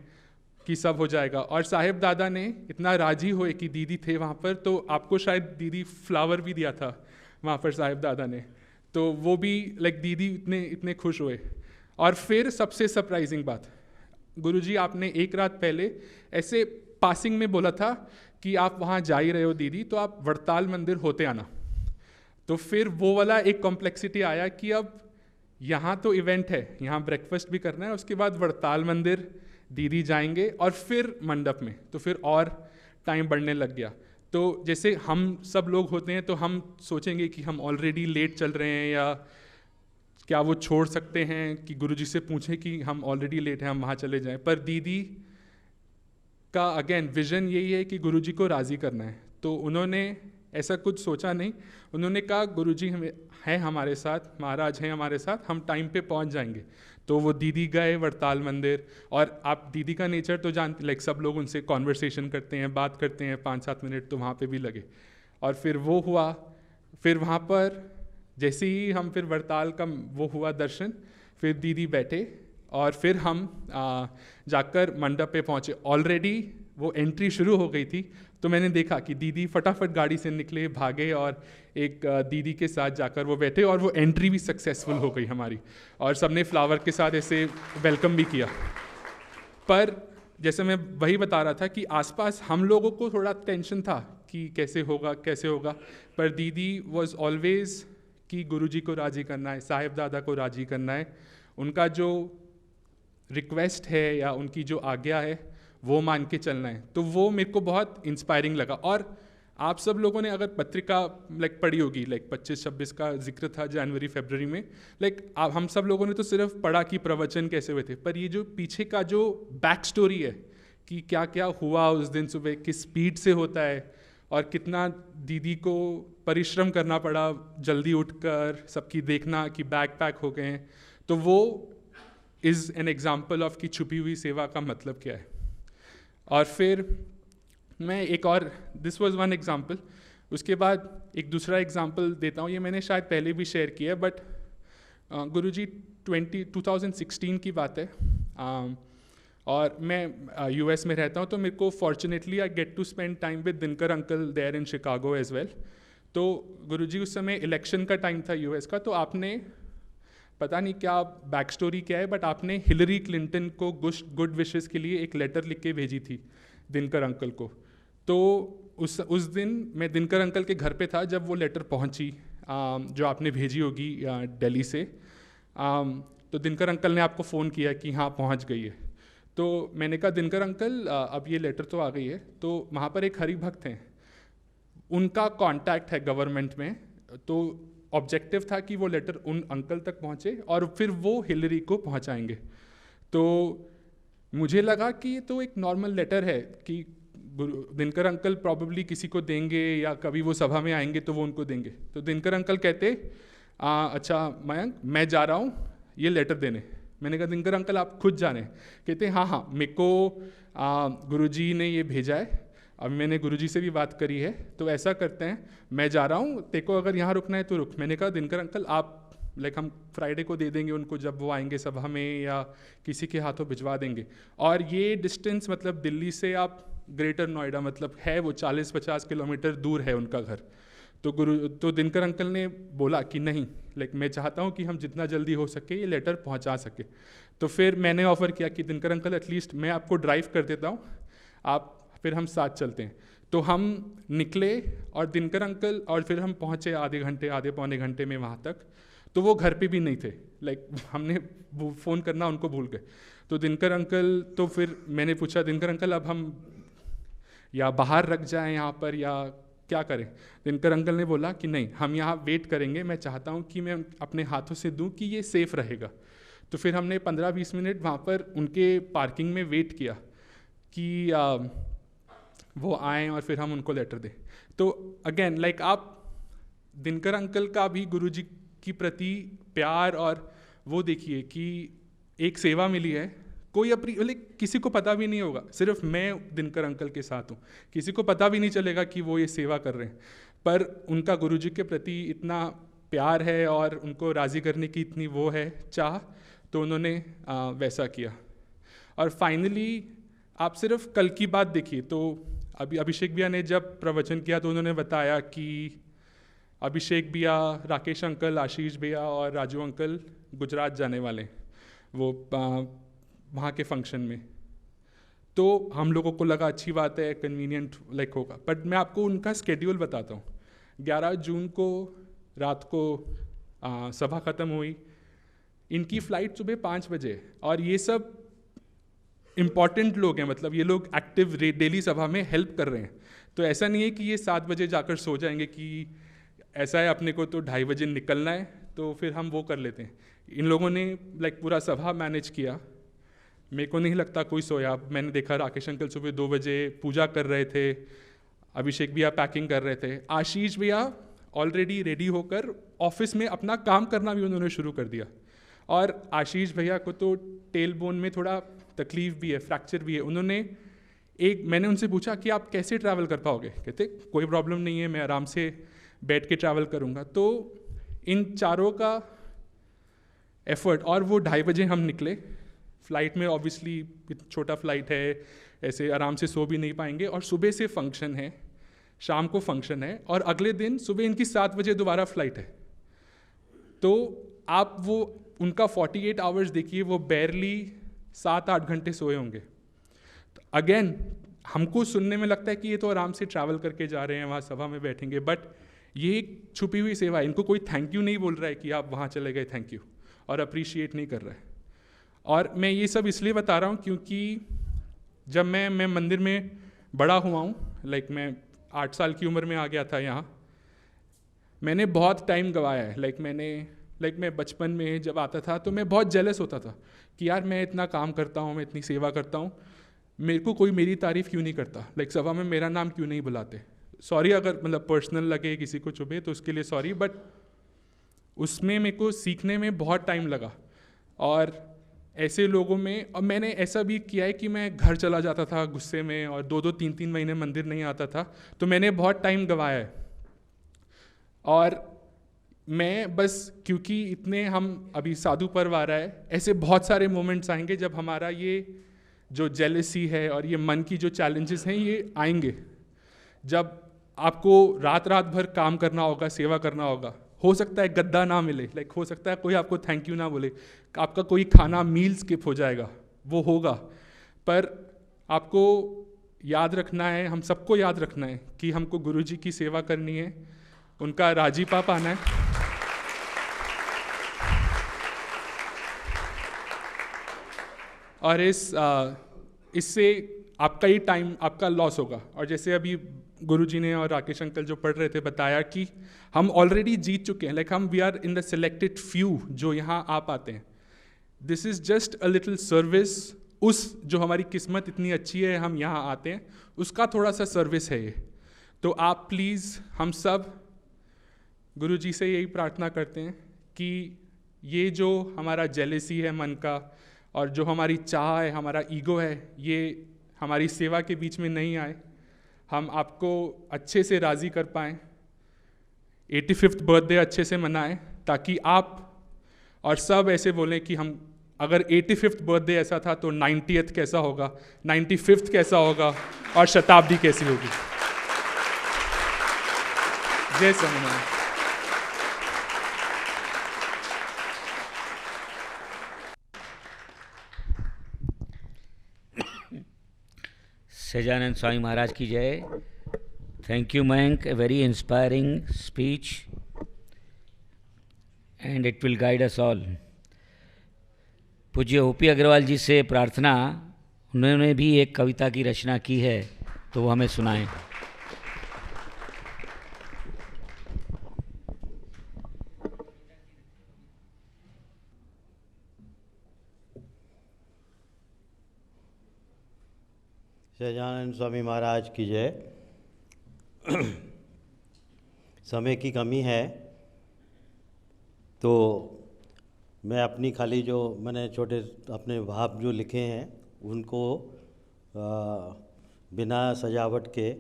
कि सब हो जाएगा। और साहिब दादा ने इतना राजी हुए कि दीदी थे वहाँ पर, तो आपको शायद दीदी फ्लावर भी दिया था वहाँ पर साहिब दादा ने, तो वो भी दीदी इतने खुश हुए। और फिर सबसे सरप्राइजिंग बात, गुरुजी आपने एक रात पहले ऐसे पासिंग में बोला था कि आप वहाँ जा ही रहे हो दीदी, तो आप वड़ताल मंदिर होते आना। तो फिर वो वाला एक कॉम्प्लेक्सिटी आया कि अब यहाँ तो इवेंट है, यहाँ ब्रेकफास्ट भी करना है, उसके बाद वड़ताल मंदिर दीदी जाएंगे और फिर मंडप में, तो फिर और टाइम बढ़ने लग गया। तो जैसे हम सब लोग होते हैं तो हम सोचेंगे कि हम ऑलरेडी लेट चल रहे हैं, या क्या वो छोड़ सकते हैं कि गुरुजी से पूछें कि हम ऑलरेडी लेट हैं, हम वहाँ चले जाएं। पर दीदी का अगेन विजन यही है कि गुरुजी को राज़ी करना है, तो उन्होंने ऐसा कुछ सोचा नहीं। उन्होंने कहा गुरुजी हमें हैं हमारे साथ, महाराज हैं हमारे साथ, हम टाइम पे पहुंच जाएंगे। तो वो दीदी गए वड़ताल मंदिर, और आप दीदी का नेचर तो जानते, सब लोग उनसे कॉन्वर्सेशन करते हैं, बात करते हैं 5-7 मिनट, तो वहाँ पे भी लगे। और फिर वो हुआ, फिर वहाँ पर जैसे ही हम फिर वड़ताल का वो हुआ दर्शन, फिर दीदी बैठे और फिर हम जाकर मंडप पे पहुँचे। ऑलरेडी वो एंट्री शुरू हो गई थी, तो मैंने देखा कि दीदी फटाफट गाड़ी से निकले, भागे और एक दीदी के साथ जाकर वो बैठे, और वो एंट्री भी सक्सेसफुल हो गई हमारी, और सबने फ्लावर के साथ ऐसे वेलकम भी किया। पर जैसे मैं वही बता रहा था कि आसपास हम लोगों को थोड़ा टेंशन था कि कैसे होगा कैसे होगा, पर दीदी वॉज ऑलवेज कि गुरुजी को राज़ी करना है, साहिब दादा को राज़ी करना है, उनका जो रिक्वेस्ट है या उनकी जो आज्ञा है वो मान के चलना है। तो वो मेरे को बहुत इंस्पायरिंग लगा। और आप सब लोगों ने अगर पत्रिका पढ़ी होगी, 25-26 का जिक्र था जनवरी फरवरी में, हम सब लोगों ने तो सिर्फ पढ़ा कि प्रवचन कैसे हुए थे, पर ये जो पीछे का जो बैक स्टोरी है कि क्या क्या हुआ उस दिन सुबह, किस स्पीड से होता है, और कितना दीदी को परिश्रम करना पड़ा जल्दी उठकर सबकी देखना कि बैग पैक हो गए हैं, तो वो इज़ एन एग्जाम्पल ऑफ कि छुपी हुई सेवा का मतलब क्या है। और फिर मैं एक और, दिस वाज वन एग्जाम्पल, उसके बाद एक दूसरा एग्जाम्पल देता हूँ। ये मैंने शायद पहले भी शेयर किया है, बट गुरुजी 2016 की बात है, और मैं यूएस में रहता हूँ, तो मेरे को fortunately I get to spend time with Dinkar uncle there in Chicago as well. तो गुरुजी उस समय इलेक्शन का टाइम था यूएस का, तो आपने पता नहीं क्या बैक स्टोरी क्या है, बट आपने हिलरी क्लिंटन को गुड विशेस के लिए एक लेटर लिख के भेजी थी दिनकर अंकल को। तो उस दिन मैं दिनकर अंकल के घर पे था जब वो लेटर पहुंची जो आपने भेजी होगी दिल्ली से। तो दिनकर अंकल ने आपको फ़ोन किया कि हाँ पहुंच गई है। तो मैंने कहा दिनकर अंकल अब ये लेटर तो आ गई है। तो वहाँ पर एक हरि भक्त हैं, उनका कांटेक्ट है गवर्नमेंट में, तो ऑब्जेक्टिव था कि वो लेटर उन अंकल तक पहुँचे और फिर वो हिलरी को पहुँचाएंगे। तो मुझे लगा कि ये तो एक नॉर्मल लेटर है कि दिनकर अंकल प्रॉबेबली किसी को देंगे या कभी वो सभा में आएंगे तो वो उनको देंगे। तो दिनकर अंकल कहते अच्छा मयंक मैं जा रहा हूँ ये लेटर देने। मैंने कहा दिनकर अंकल आप खुद जाने? कहते हाँ मेरे को गुरुजी ने ये भेजा है, अब मैंने गुरुजी से भी बात करी है, तो ऐसा करते हैं मैं जा रहा हूँ, तेरे को अगर यहाँ रुकना है तो रुक। मैंने कहा दिनकर अंकल आप हम फ्राइडे को दे देंगे उनको जब वो आएंगे सभा में, या किसी के हाथों भिजवा देंगे। और ये डिस्टेंस मतलब दिल्ली से आप ग्रेटर नोएडा मतलब है वो 40-50 किलोमीटर दूर है उनका घर। तो दिनकर अंकल ने बोला कि नहीं मैं चाहता हूँ कि हम जितना जल्दी हो सके ये लेटर पहुँचा सके। तो फिर मैंने ऑफ़र किया कि दिनकर अंकल एटलीस्ट मैं आपको ड्राइव कर देता हूँ, आप फिर हम साथ चलते हैं। तो हम निकले और दिनकर अंकल और फिर हम पहुँचे आधे पौने घंटे में वहाँ तक। तो वो घर पे भी नहीं थे, लाइक हमने फ़ोन करना उनको भूल गए। तो दिनकर अंकल, तो फिर मैंने पूछा दिनकर अंकल अब हम या बाहर रख जाएं यहाँ पर या क्या करें? दिनकर अंकल ने बोला कि नहीं, हम यहाँ वेट करेंगे, मैं चाहता हूँ कि मैं अपने हाथों से दूँ कि ये सेफ़ रहेगा। तो फिर हमने 15-20 मिनट वहाँ पर उनके पार्किंग में वेट किया कि वो आएँ और फिर हम उनको लेटर दें। तो अगेन लाइक आप दिनकर अंकल का भी गुरुजी की प्रति प्यार और वो देखिए कि एक सेवा मिली है, कोई अपनी किसी को पता भी नहीं होगा, सिर्फ मैं दिनकर अंकल के साथ हूँ, किसी को पता भी नहीं चलेगा कि वो ये सेवा कर रहे हैं, पर उनका गुरुजी के प्रति इतना प्यार है और उनको राज़ी करने की इतनी वो है चाह, तो उन्होंने वैसा किया। और फाइनली आप सिर्फ कल की बात देखिए, तो अभी अभिषेक भैया ने जब प्रवचन किया तो उन्होंने बताया कि अभिषेक भैया, राकेश अंकल, आशीष भैया और राजू अंकल गुजरात जाने वाले हैं वो वहाँ के फंक्शन में। तो हम लोगों को लगा अच्छी बात है, कन्वीनियंट लाइक होगा, बट मैं आपको उनका स्केड्यूल बताता हूँ। 11 जून को रात को सभा ख़त्म हुई, इनकी फ़्लाइट सुबह 5 बजे है और ये सब इम्पॉर्टेंट लोग हैं, मतलब ये लोग एक्टिव डेली सभा में हेल्प कर रहे हैं। तो ऐसा नहीं है कि ये 7 बजे जाकर सो जाएंगे कि ऐसा है अपने को तो 2:30 बजे निकलना है तो फिर हम वो कर लेते हैं। इन लोगों ने लाइक पूरा सभा मैनेज किया, मेरे को नहीं लगता कोई सोया। मैंने देखा राकेश अंकल सुबह 2 बजे पूजा कर रहे थे, अभिषेक भैया पैकिंग कर रहे थे, आशीष भैया ऑलरेडी रेडी होकर ऑफिस में अपना काम करना भी उन्होंने शुरू कर दिया। और आशीष भैया को तो टेल बोन में थोड़ा तकलीफ भी है, फ्रैक्चर भी है। मैंने उनसे पूछा कि आप कैसे ट्रैवल कर पाओगे? कहते कोई प्रॉब्लम नहीं है, मैं आराम से बैठ के ट्रैवल करूँगा। तो इन चारों का एफर्ट, और वो 2:30 बजे हम निकले फ़्लाइट में, ऑब्वियसली छोटा फ़्लाइट है, ऐसे आराम से सो भी नहीं पाएंगे, और सुबह से फंक्शन है, शाम को फंक्शन है, और अगले दिन सुबह इनकी 7 बजे दोबारा फ़्लाइट है। तो आप वो उनका 48 आवर्स देखिए, वो बैरली 7-8 घंटे सोए होंगे। तो अगेन हमको सुनने में लगता है कि ये तो आराम से ट्रैवल करके जा रहे हैं, वहाँ सभा में बैठेंगे, बट ये एक छुपी हुई सेवा है। इनको कोई थैंक यू नहीं बोल रहा है कि आप वहाँ चले गए, थैंक यू, और अप्रिशिएट नहीं कर रहा है। और मैं ये सब इसलिए बता रहा हूँ क्योंकि जब मैं मंदिर में बड़ा हुआ हूँ, लाइक मैं 8 साल की उम्र में आ गया था यहाँ, मैंने बहुत टाइम गंवाया है। मैं बचपन में जब आता था तो मैं बहुत जेलस होता था कि यार मैं इतना काम करता हूँ, मैं इतनी सेवा करता हूँ, मेरे को कोई मेरी तारीफ़ क्यों नहीं करता, सभा में मेरा नाम क्यों नहीं बुलाते। सॉरी अगर पर्सनल लगे, किसी को चुभे तो उसके लिए सॉरी, बट उसमें मेरे को सीखने में बहुत टाइम लगा। और ऐसे लोगों में, और मैंने ऐसा भी किया है कि मैं घर चला जाता था गुस्से में और 2-2, 3-3 महीने मंदिर नहीं आता था, तो मैंने बहुत टाइम गंवाया है। और मैं बस, क्योंकि इतने हम अभी साधु पर्व आ रहा है, ऐसे बहुत सारे मोमेंट्स आएंगे जब हमारा ये जो जेलसी है और ये मन की जो चैलेंजेस हैं ये आएंगे, जब आपको रात भर काम करना होगा, सेवा करना होगा। हो सकता है गद्दा ना मिले, हो सकता है कोई आपको थैंक यू ना बोले, आपका कोई खाना मील स्किप हो जाएगा, वो होगा, पर आपको याद रखना है, हम सबको याद रखना है कि हमको गुरुजी की सेवा करनी है, उनका राजीपा पाना है। और इससे आपका ही टाइम आपका लॉस होगा। और जैसे अभी गुरुजी ने और राकेश अंकल जो पढ़ रहे थे बताया कि हम ऑलरेडी जीत चुके हैं, हम we are in the selected few जो यहाँ आ पाते हैं। This is just a little service, उस जो हमारी किस्मत इतनी अच्छी है हम यहाँ आते हैं, उसका थोड़ा सा सर्विस है ये। तो आप प्लीज़, हम सब गुरुजी से यही प्रार्थना करते हैं कि ये जो हमारा जेलेसी है मन का, और जो हमारी चाह है, हमारा ईगो है, ये हमारी सेवा के बीच में नहीं आए, हम आपको अच्छे से राज़ी कर पाएँ, 85th बर्थडे अच्छे से मनाएं, ताकि आप और सब ऐसे बोलें कि हम, अगर 85th बर्थडे ऐसा था तो 90th कैसा होगा, 95th कैसा होगा, और शताब्दी कैसी होगी। जय स्वामीनारायण। सजानंद स्वामी महाराज की जय। Thank you Mayank, a very inspiring speech and it will guide us all. पूज्य ओपी अग्रवाल जी से प्रार्थना, उन्होंने भी एक कविता की रचना की है, तो वो हमें सुनाएं। सहजानंद स्वामी महाराज की जय। समय की कमी है तो मैं अपनी खाली जो मैंने छोटे अपने भाव जो लिखे हैं उनको बिना सजावट के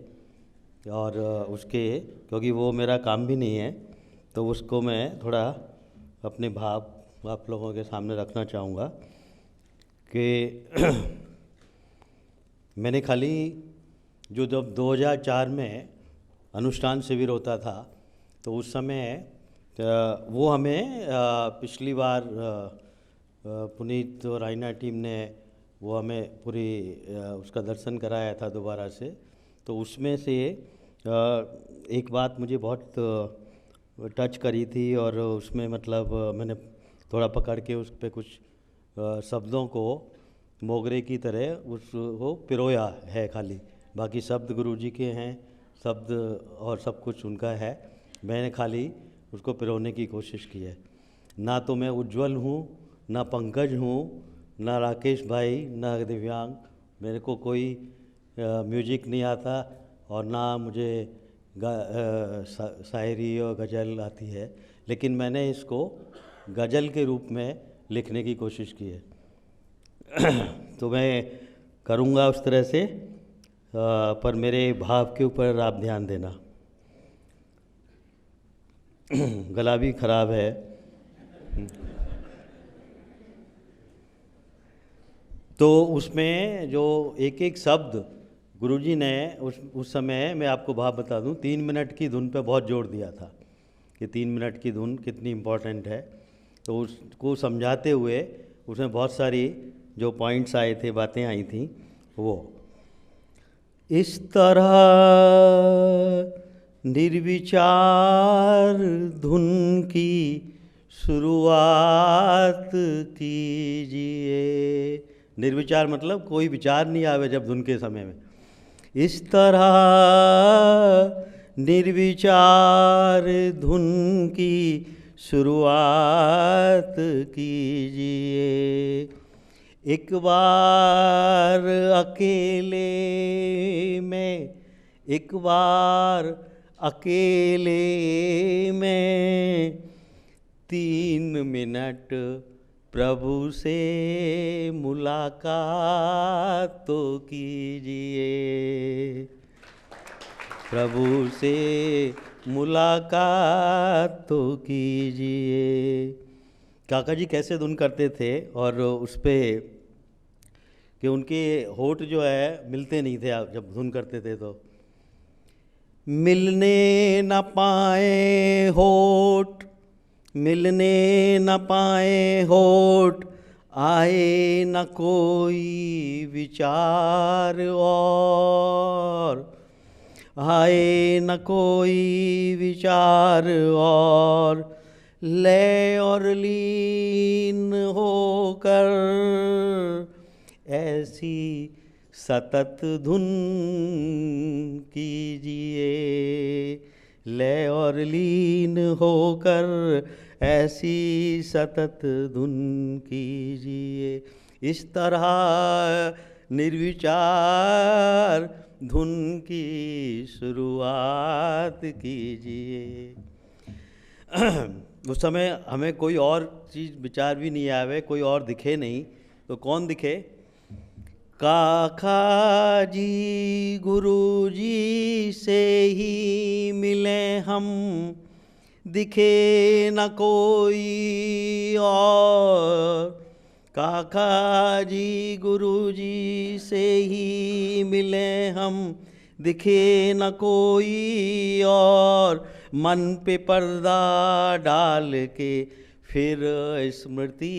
और उसके, क्योंकि वो मेरा काम भी नहीं है, तो उसको मैं थोड़ा अपने भाव आप लोगों के सामने रखना चाहूँगा कि मैंने खाली जो जब 2004 में अनुष्ठान शिविर होता था तो उस समय वो हमें पिछली बार पुनीत और रायना टीम ने वो हमें पूरी उसका दर्शन कराया था दोबारा से। तो उसमें से एक बात मुझे बहुत टच करी थी और उसमें मतलब मैंने थोड़ा पकड़ के उस पर कुछ शब्दों को मोगरे की तरह उसको पिरोया है खाली, बाकी शब्द गुरुजी के हैं, शब्द और सब कुछ उनका है, मैंने खाली उसको पिरोने की कोशिश की है। ना तो मैं उज्जवल हूँ, ना पंकज हूँ, ना राकेश भाई, ना दिव्यांग, मेरे को कोई म्यूजिक नहीं आता और ना मुझे शायरी और गज़ल आती है, लेकिन मैंने इसको गज़ल के रूप में लिखने की कोशिश की है। तो मैं करूँगा उस तरह से, पर मेरे भाव के ऊपर आप ध्यान देना। गला भी खराब है। तो उसमें जो एक एक शब्द गुरुजी ने उस समय मैं आपको भाव बता दूं, 3 मिनट की धुन पे बहुत जोर दिया था कि 3 मिनट की धुन कितनी इम्पोर्टेंट है। तो उसको समझाते हुए उसमें बहुत सारी जो पॉइंट्स आए थे, बातें आई थी, वो इस तरह निर्विचार धुन की शुरुआत कीजिए। निर्विचार मतलब कोई विचार नहीं आवे जब धुन के समय में। इस तरह निर्विचार धुन की शुरुआत कीजिए। एक बार अकेले में, एक बार अकेले में 3 मिनट प्रभु से मुलाकात तो कीजिए। प्रभु से मुलाकात तो कीजिए। काका जी कैसे धुन करते थे और उस पर कि उनके होठ जो है मिलते नहीं थे, आप जब धुन करते थे तो मिलने न पाए होठ, मिलने न पाए होठ, आए न कोई विचार और, आए न कोई विचार और, लय और लीन होकर ऐसी सतत धुन कीजिए। लय और लीन होकर ऐसी सतत धुन कीजिए। इस तरह निर्विचार धुन की शुरुआत कीजिए। उस समय हमें कोई और चीज़ विचार भी नहीं आवे, कोई और दिखे नहीं, तो कौन दिखे? काका जी गुरु जी से ही मिले हम, दिखे न कोई और। काका जी गुरु जी से ही मिले हम, दिखे न कोई और। मन पे पर्दा डाल के फिर स्मृति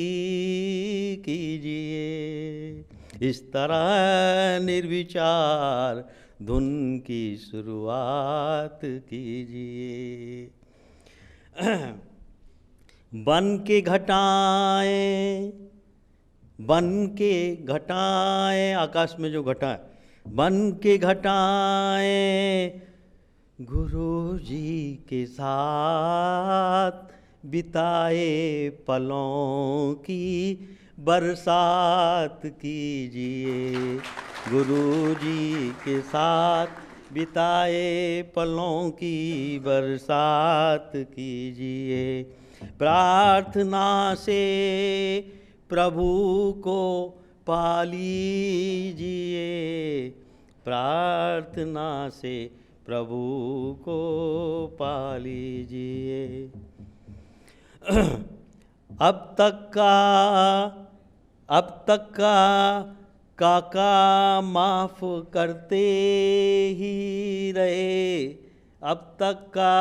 कीजिए। इस तरह निर्विचार धुन की शुरुआत कीजिए। बन के घटाएं बन के घटाएं, आकाश में जो घटा है, बन के घटाएं गुरु जी के साथ बिताए पलों की बरसात कीजिए। गुरु जी के साथ बिताए पलों की बरसात कीजिए। प्रार्थना से प्रभु को पा लीजिए, प्रार्थना से प्रभु को पा लीजिए। अब तक का काका माफ़ करते ही रहे, अब तक का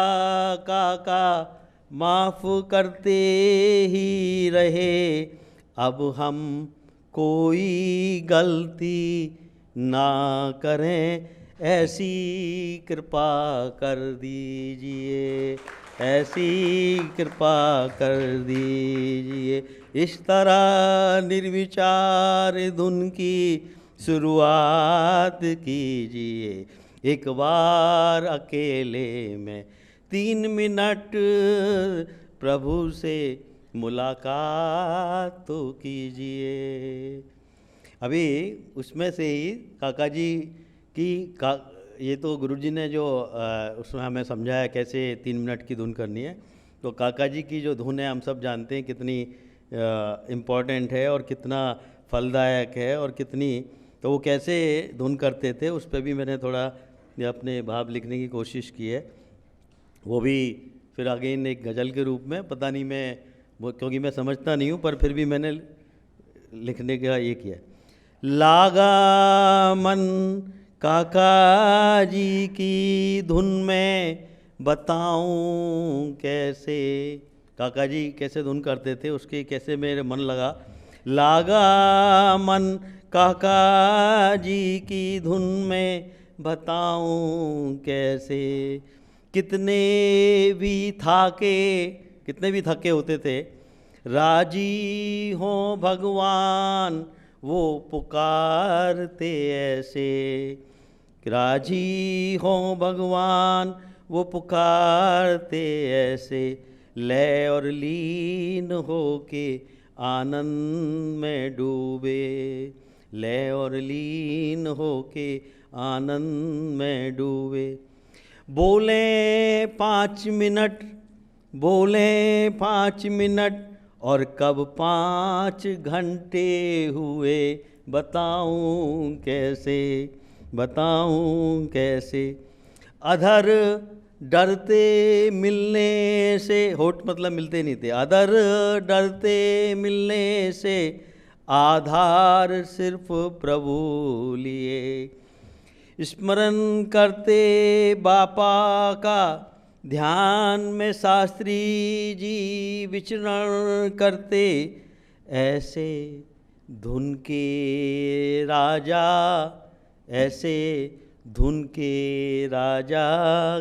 काका माफ़ करते ही रहे। अब हम कोई गलती ना करें, ऐसी कृपा कर दीजिए, ऐसी कृपा कर दीजिए। इस तरह निर्विचार धुन की शुरुआत कीजिए। एक बार अकेले में 3 मिनट प्रभु से मुलाकात तो कीजिए। अभी उसमें से ही काका जी की ये तो गुरुजी ने जो उसमें हमें समझाया कैसे 3 मिनट की धुन करनी है। तो काका जी की जो धुन है हम सब जानते हैं कितनी इम्पोर्टेंट है और कितना फलदायक है और कितनी, तो वो कैसे धुन करते थे उस पर भी मैंने थोड़ा अपने भाव लिखने की कोशिश की है। वो भी फिर अगेन एक गज़ल के रूप में, पता नहीं मैं वो, क्योंकि मैं समझता नहीं हूँ, पर फिर भी मैंने लिखने का ये किया। लागा मन काका जी की धुन में बताऊं कैसे, काका जी कैसे धुन करते थे उसके कैसे मेरे मन लगा। लागा मन काका जी की धुन में बताऊं कैसे, कितने भी थके होते थे, राजी हो भगवान वो पुकारते ऐसे, राजी हो भगवान वो पुकारते ऐसे। लय और लीन हो के आनंद में डूबे, लय और लीन हो के आनंद में डूबे। बोले 5 मिनट, बोले 5 मिनट और कब 5 घंटे हुए, बताऊं कैसे, बताऊं कैसे। अधर डरते मिलने से, होठ मतलब मिलते नहीं थे, अधर डरते मिलने से आधार सिर्फ प्रभु लिए। स्मरण करते बापा का ध्यान में शास्त्री जी विचरण करते, ऐसे धुन के राजा, ऐसे धुन के राजा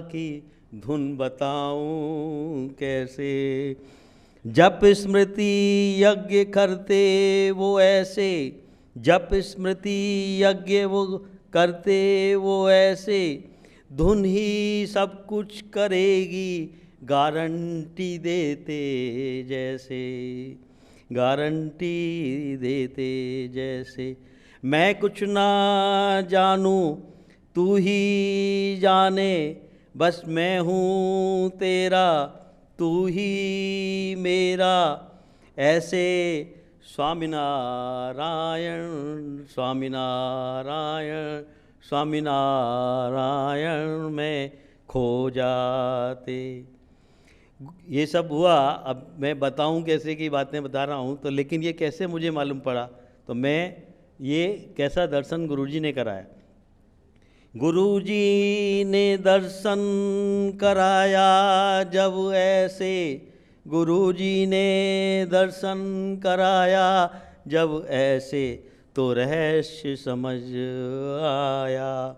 की धुन बताऊं कैसे। जप स्मृति यज्ञ करते वो ऐसे, जप स्मृति यज्ञ वो करते वो ऐसे, धुन ही सब कुछ करेगी गारंटी देते जैसे, गारंटी देते जैसे। मैं कुछ ना जानूं तू ही जाने, बस मैं हूँ तेरा तू ही मेरा, ऐसे स्वामीनारायण स्वामीनारायण स्वामीनारायण में खो जाते। ये सब हुआ। अब मैं बताऊं कैसे की बातें बता रहा हूँ, तो लेकिन ये कैसे मुझे मालूम पड़ा, तो मैं ये कैसा दर्शन गुरुजी ने कराया। गुरुजी ने दर्शन कराया जब ऐसे, गुरुजी ने दर्शन कराया जब ऐसे, तो रहस्य समझ आया।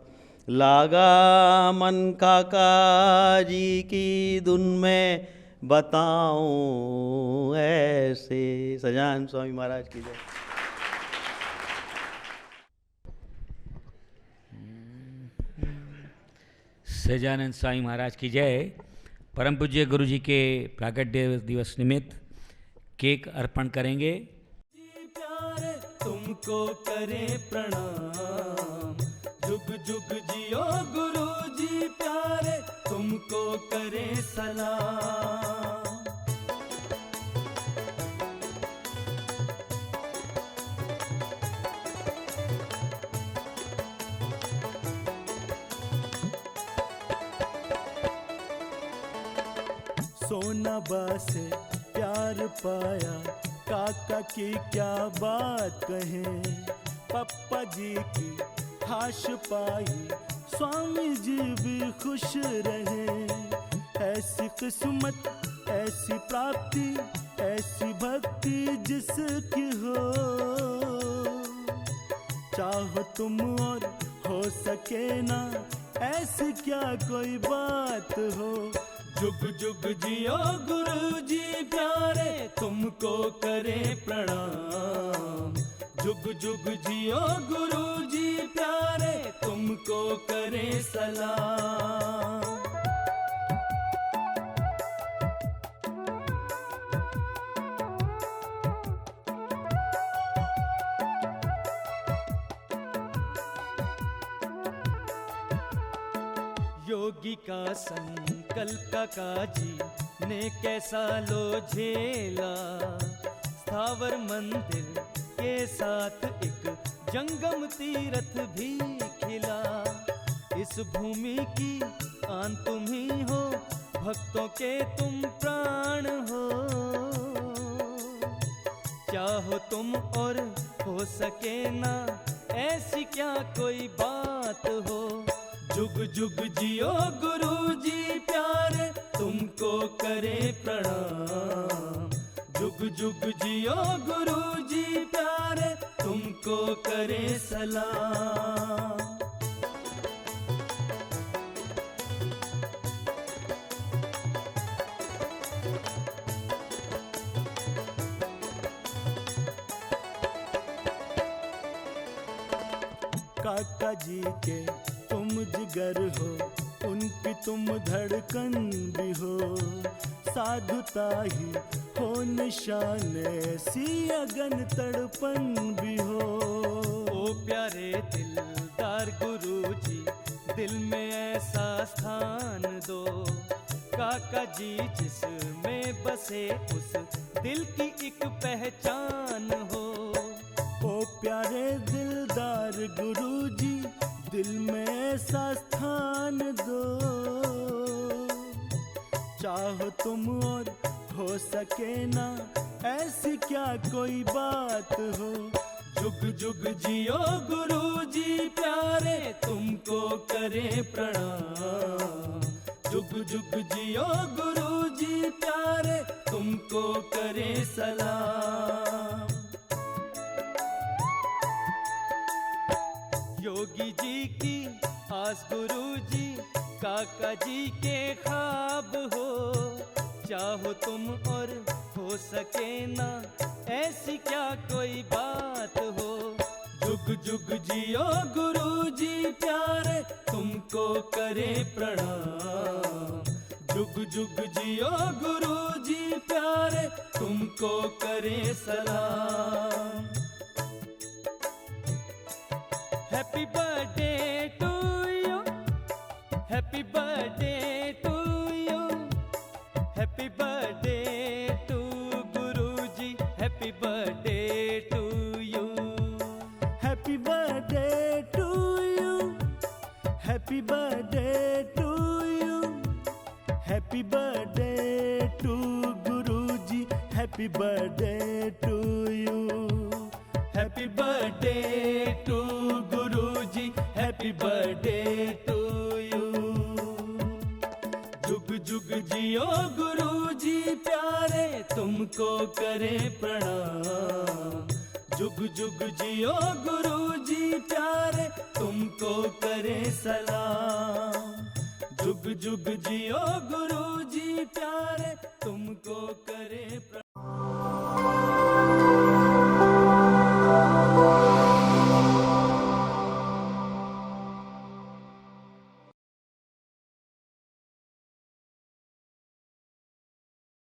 लागा मन काका जी की धुन में बताऊं ऐसे। सजान स्वामी महाराज की जय। सहजानंद स्वामी महाराज की जय। परम पूज्य गुरु जी के प्राकट्य दिवस निमित्त केक अर्पण करेंगे। जी प्यारे तुमको करे प्रणाम, जुग जुग जियो गुरु जी प्यारे तुमको करे सलाम। सोनाबा से प्यार पाया, काका की क्या बात कहें, पप्पा जी की हाश पाई, स्वामी जी भी खुश रहे। ऐसी किस्मत ऐसी प्राप्ति ऐसी भक्ति जिसकी हो, चाहो तुम और हो सके ना ऐसी क्या कोई बात हो। जुग जुग जियो गुरु जी प्यारे तुमको करे प्रणाम, जुग जुग जियो गुरु जी प्यारे तुमको करे सलाम। योगी का संकल्प काका जी ने कैसा लो झेला, स्थावर मंदिर के साथ एक जंगम तीर्थ भी खिला। इस भूमि की आन तुम ही हो, भक्तों के तुम प्राण हो, चाहो तुम और हो सके ना ऐसी क्या कोई बात हो। जुग जुग जियो गुरु जी प्यारे तुमको करे प्रणाम, जुग जुग जियो गुरु जी प्यारे तुमको करे सलाम। काका जी के तुम जिगर हो, उनकी तुम धड़कन भी हो, साधुता ही हो निशान सी अगन तड़पन भी हो। ओ प्यारे दिलदार गुरु जी दिल में ऐसा स्थान दो, काका जी जिसमें बसे उस दिल की एक पहचान हो। ओ प्यारे दिलदार गुरु जी दिल में ऐसा स्थान दो, चाहो तुम और हो सके ना ऐसी क्या कोई बात हो। जुग जुग जियो गुरु जी प्यारे तुमको करे प्रणाम, जुग जुग जियो गुरु जी प्यारे तुमको करे सलाम। योगी जी की आस गुरु जी काका जी के ख्वाब हो, चाहो तुम और हो सके ना ऐसी क्या कोई बात हो। जुग जुग जियो गुरु जी प्यारे तुमको करे प्रणाम, जुग जुग जियो गुरु जी प्यारे तुमको करे सलाम। Happy birthday to you, happy birthday to you, happy birthday to Guruji, happy birthday to you, happy birthday to you, happy birthday to you, happy birthday to Guruji, happy birthday to you, happy birthday to Guruji, happy birthday to you। जुग जुग जियो गुरुजी प्यारे तुमको करे प्रणाम, जुग जुग जियो गुरुजी प्यारे तुमको करे सलाम। जुग जुग जियो गुरुजी प्यारे तुमको करे प्रणाम।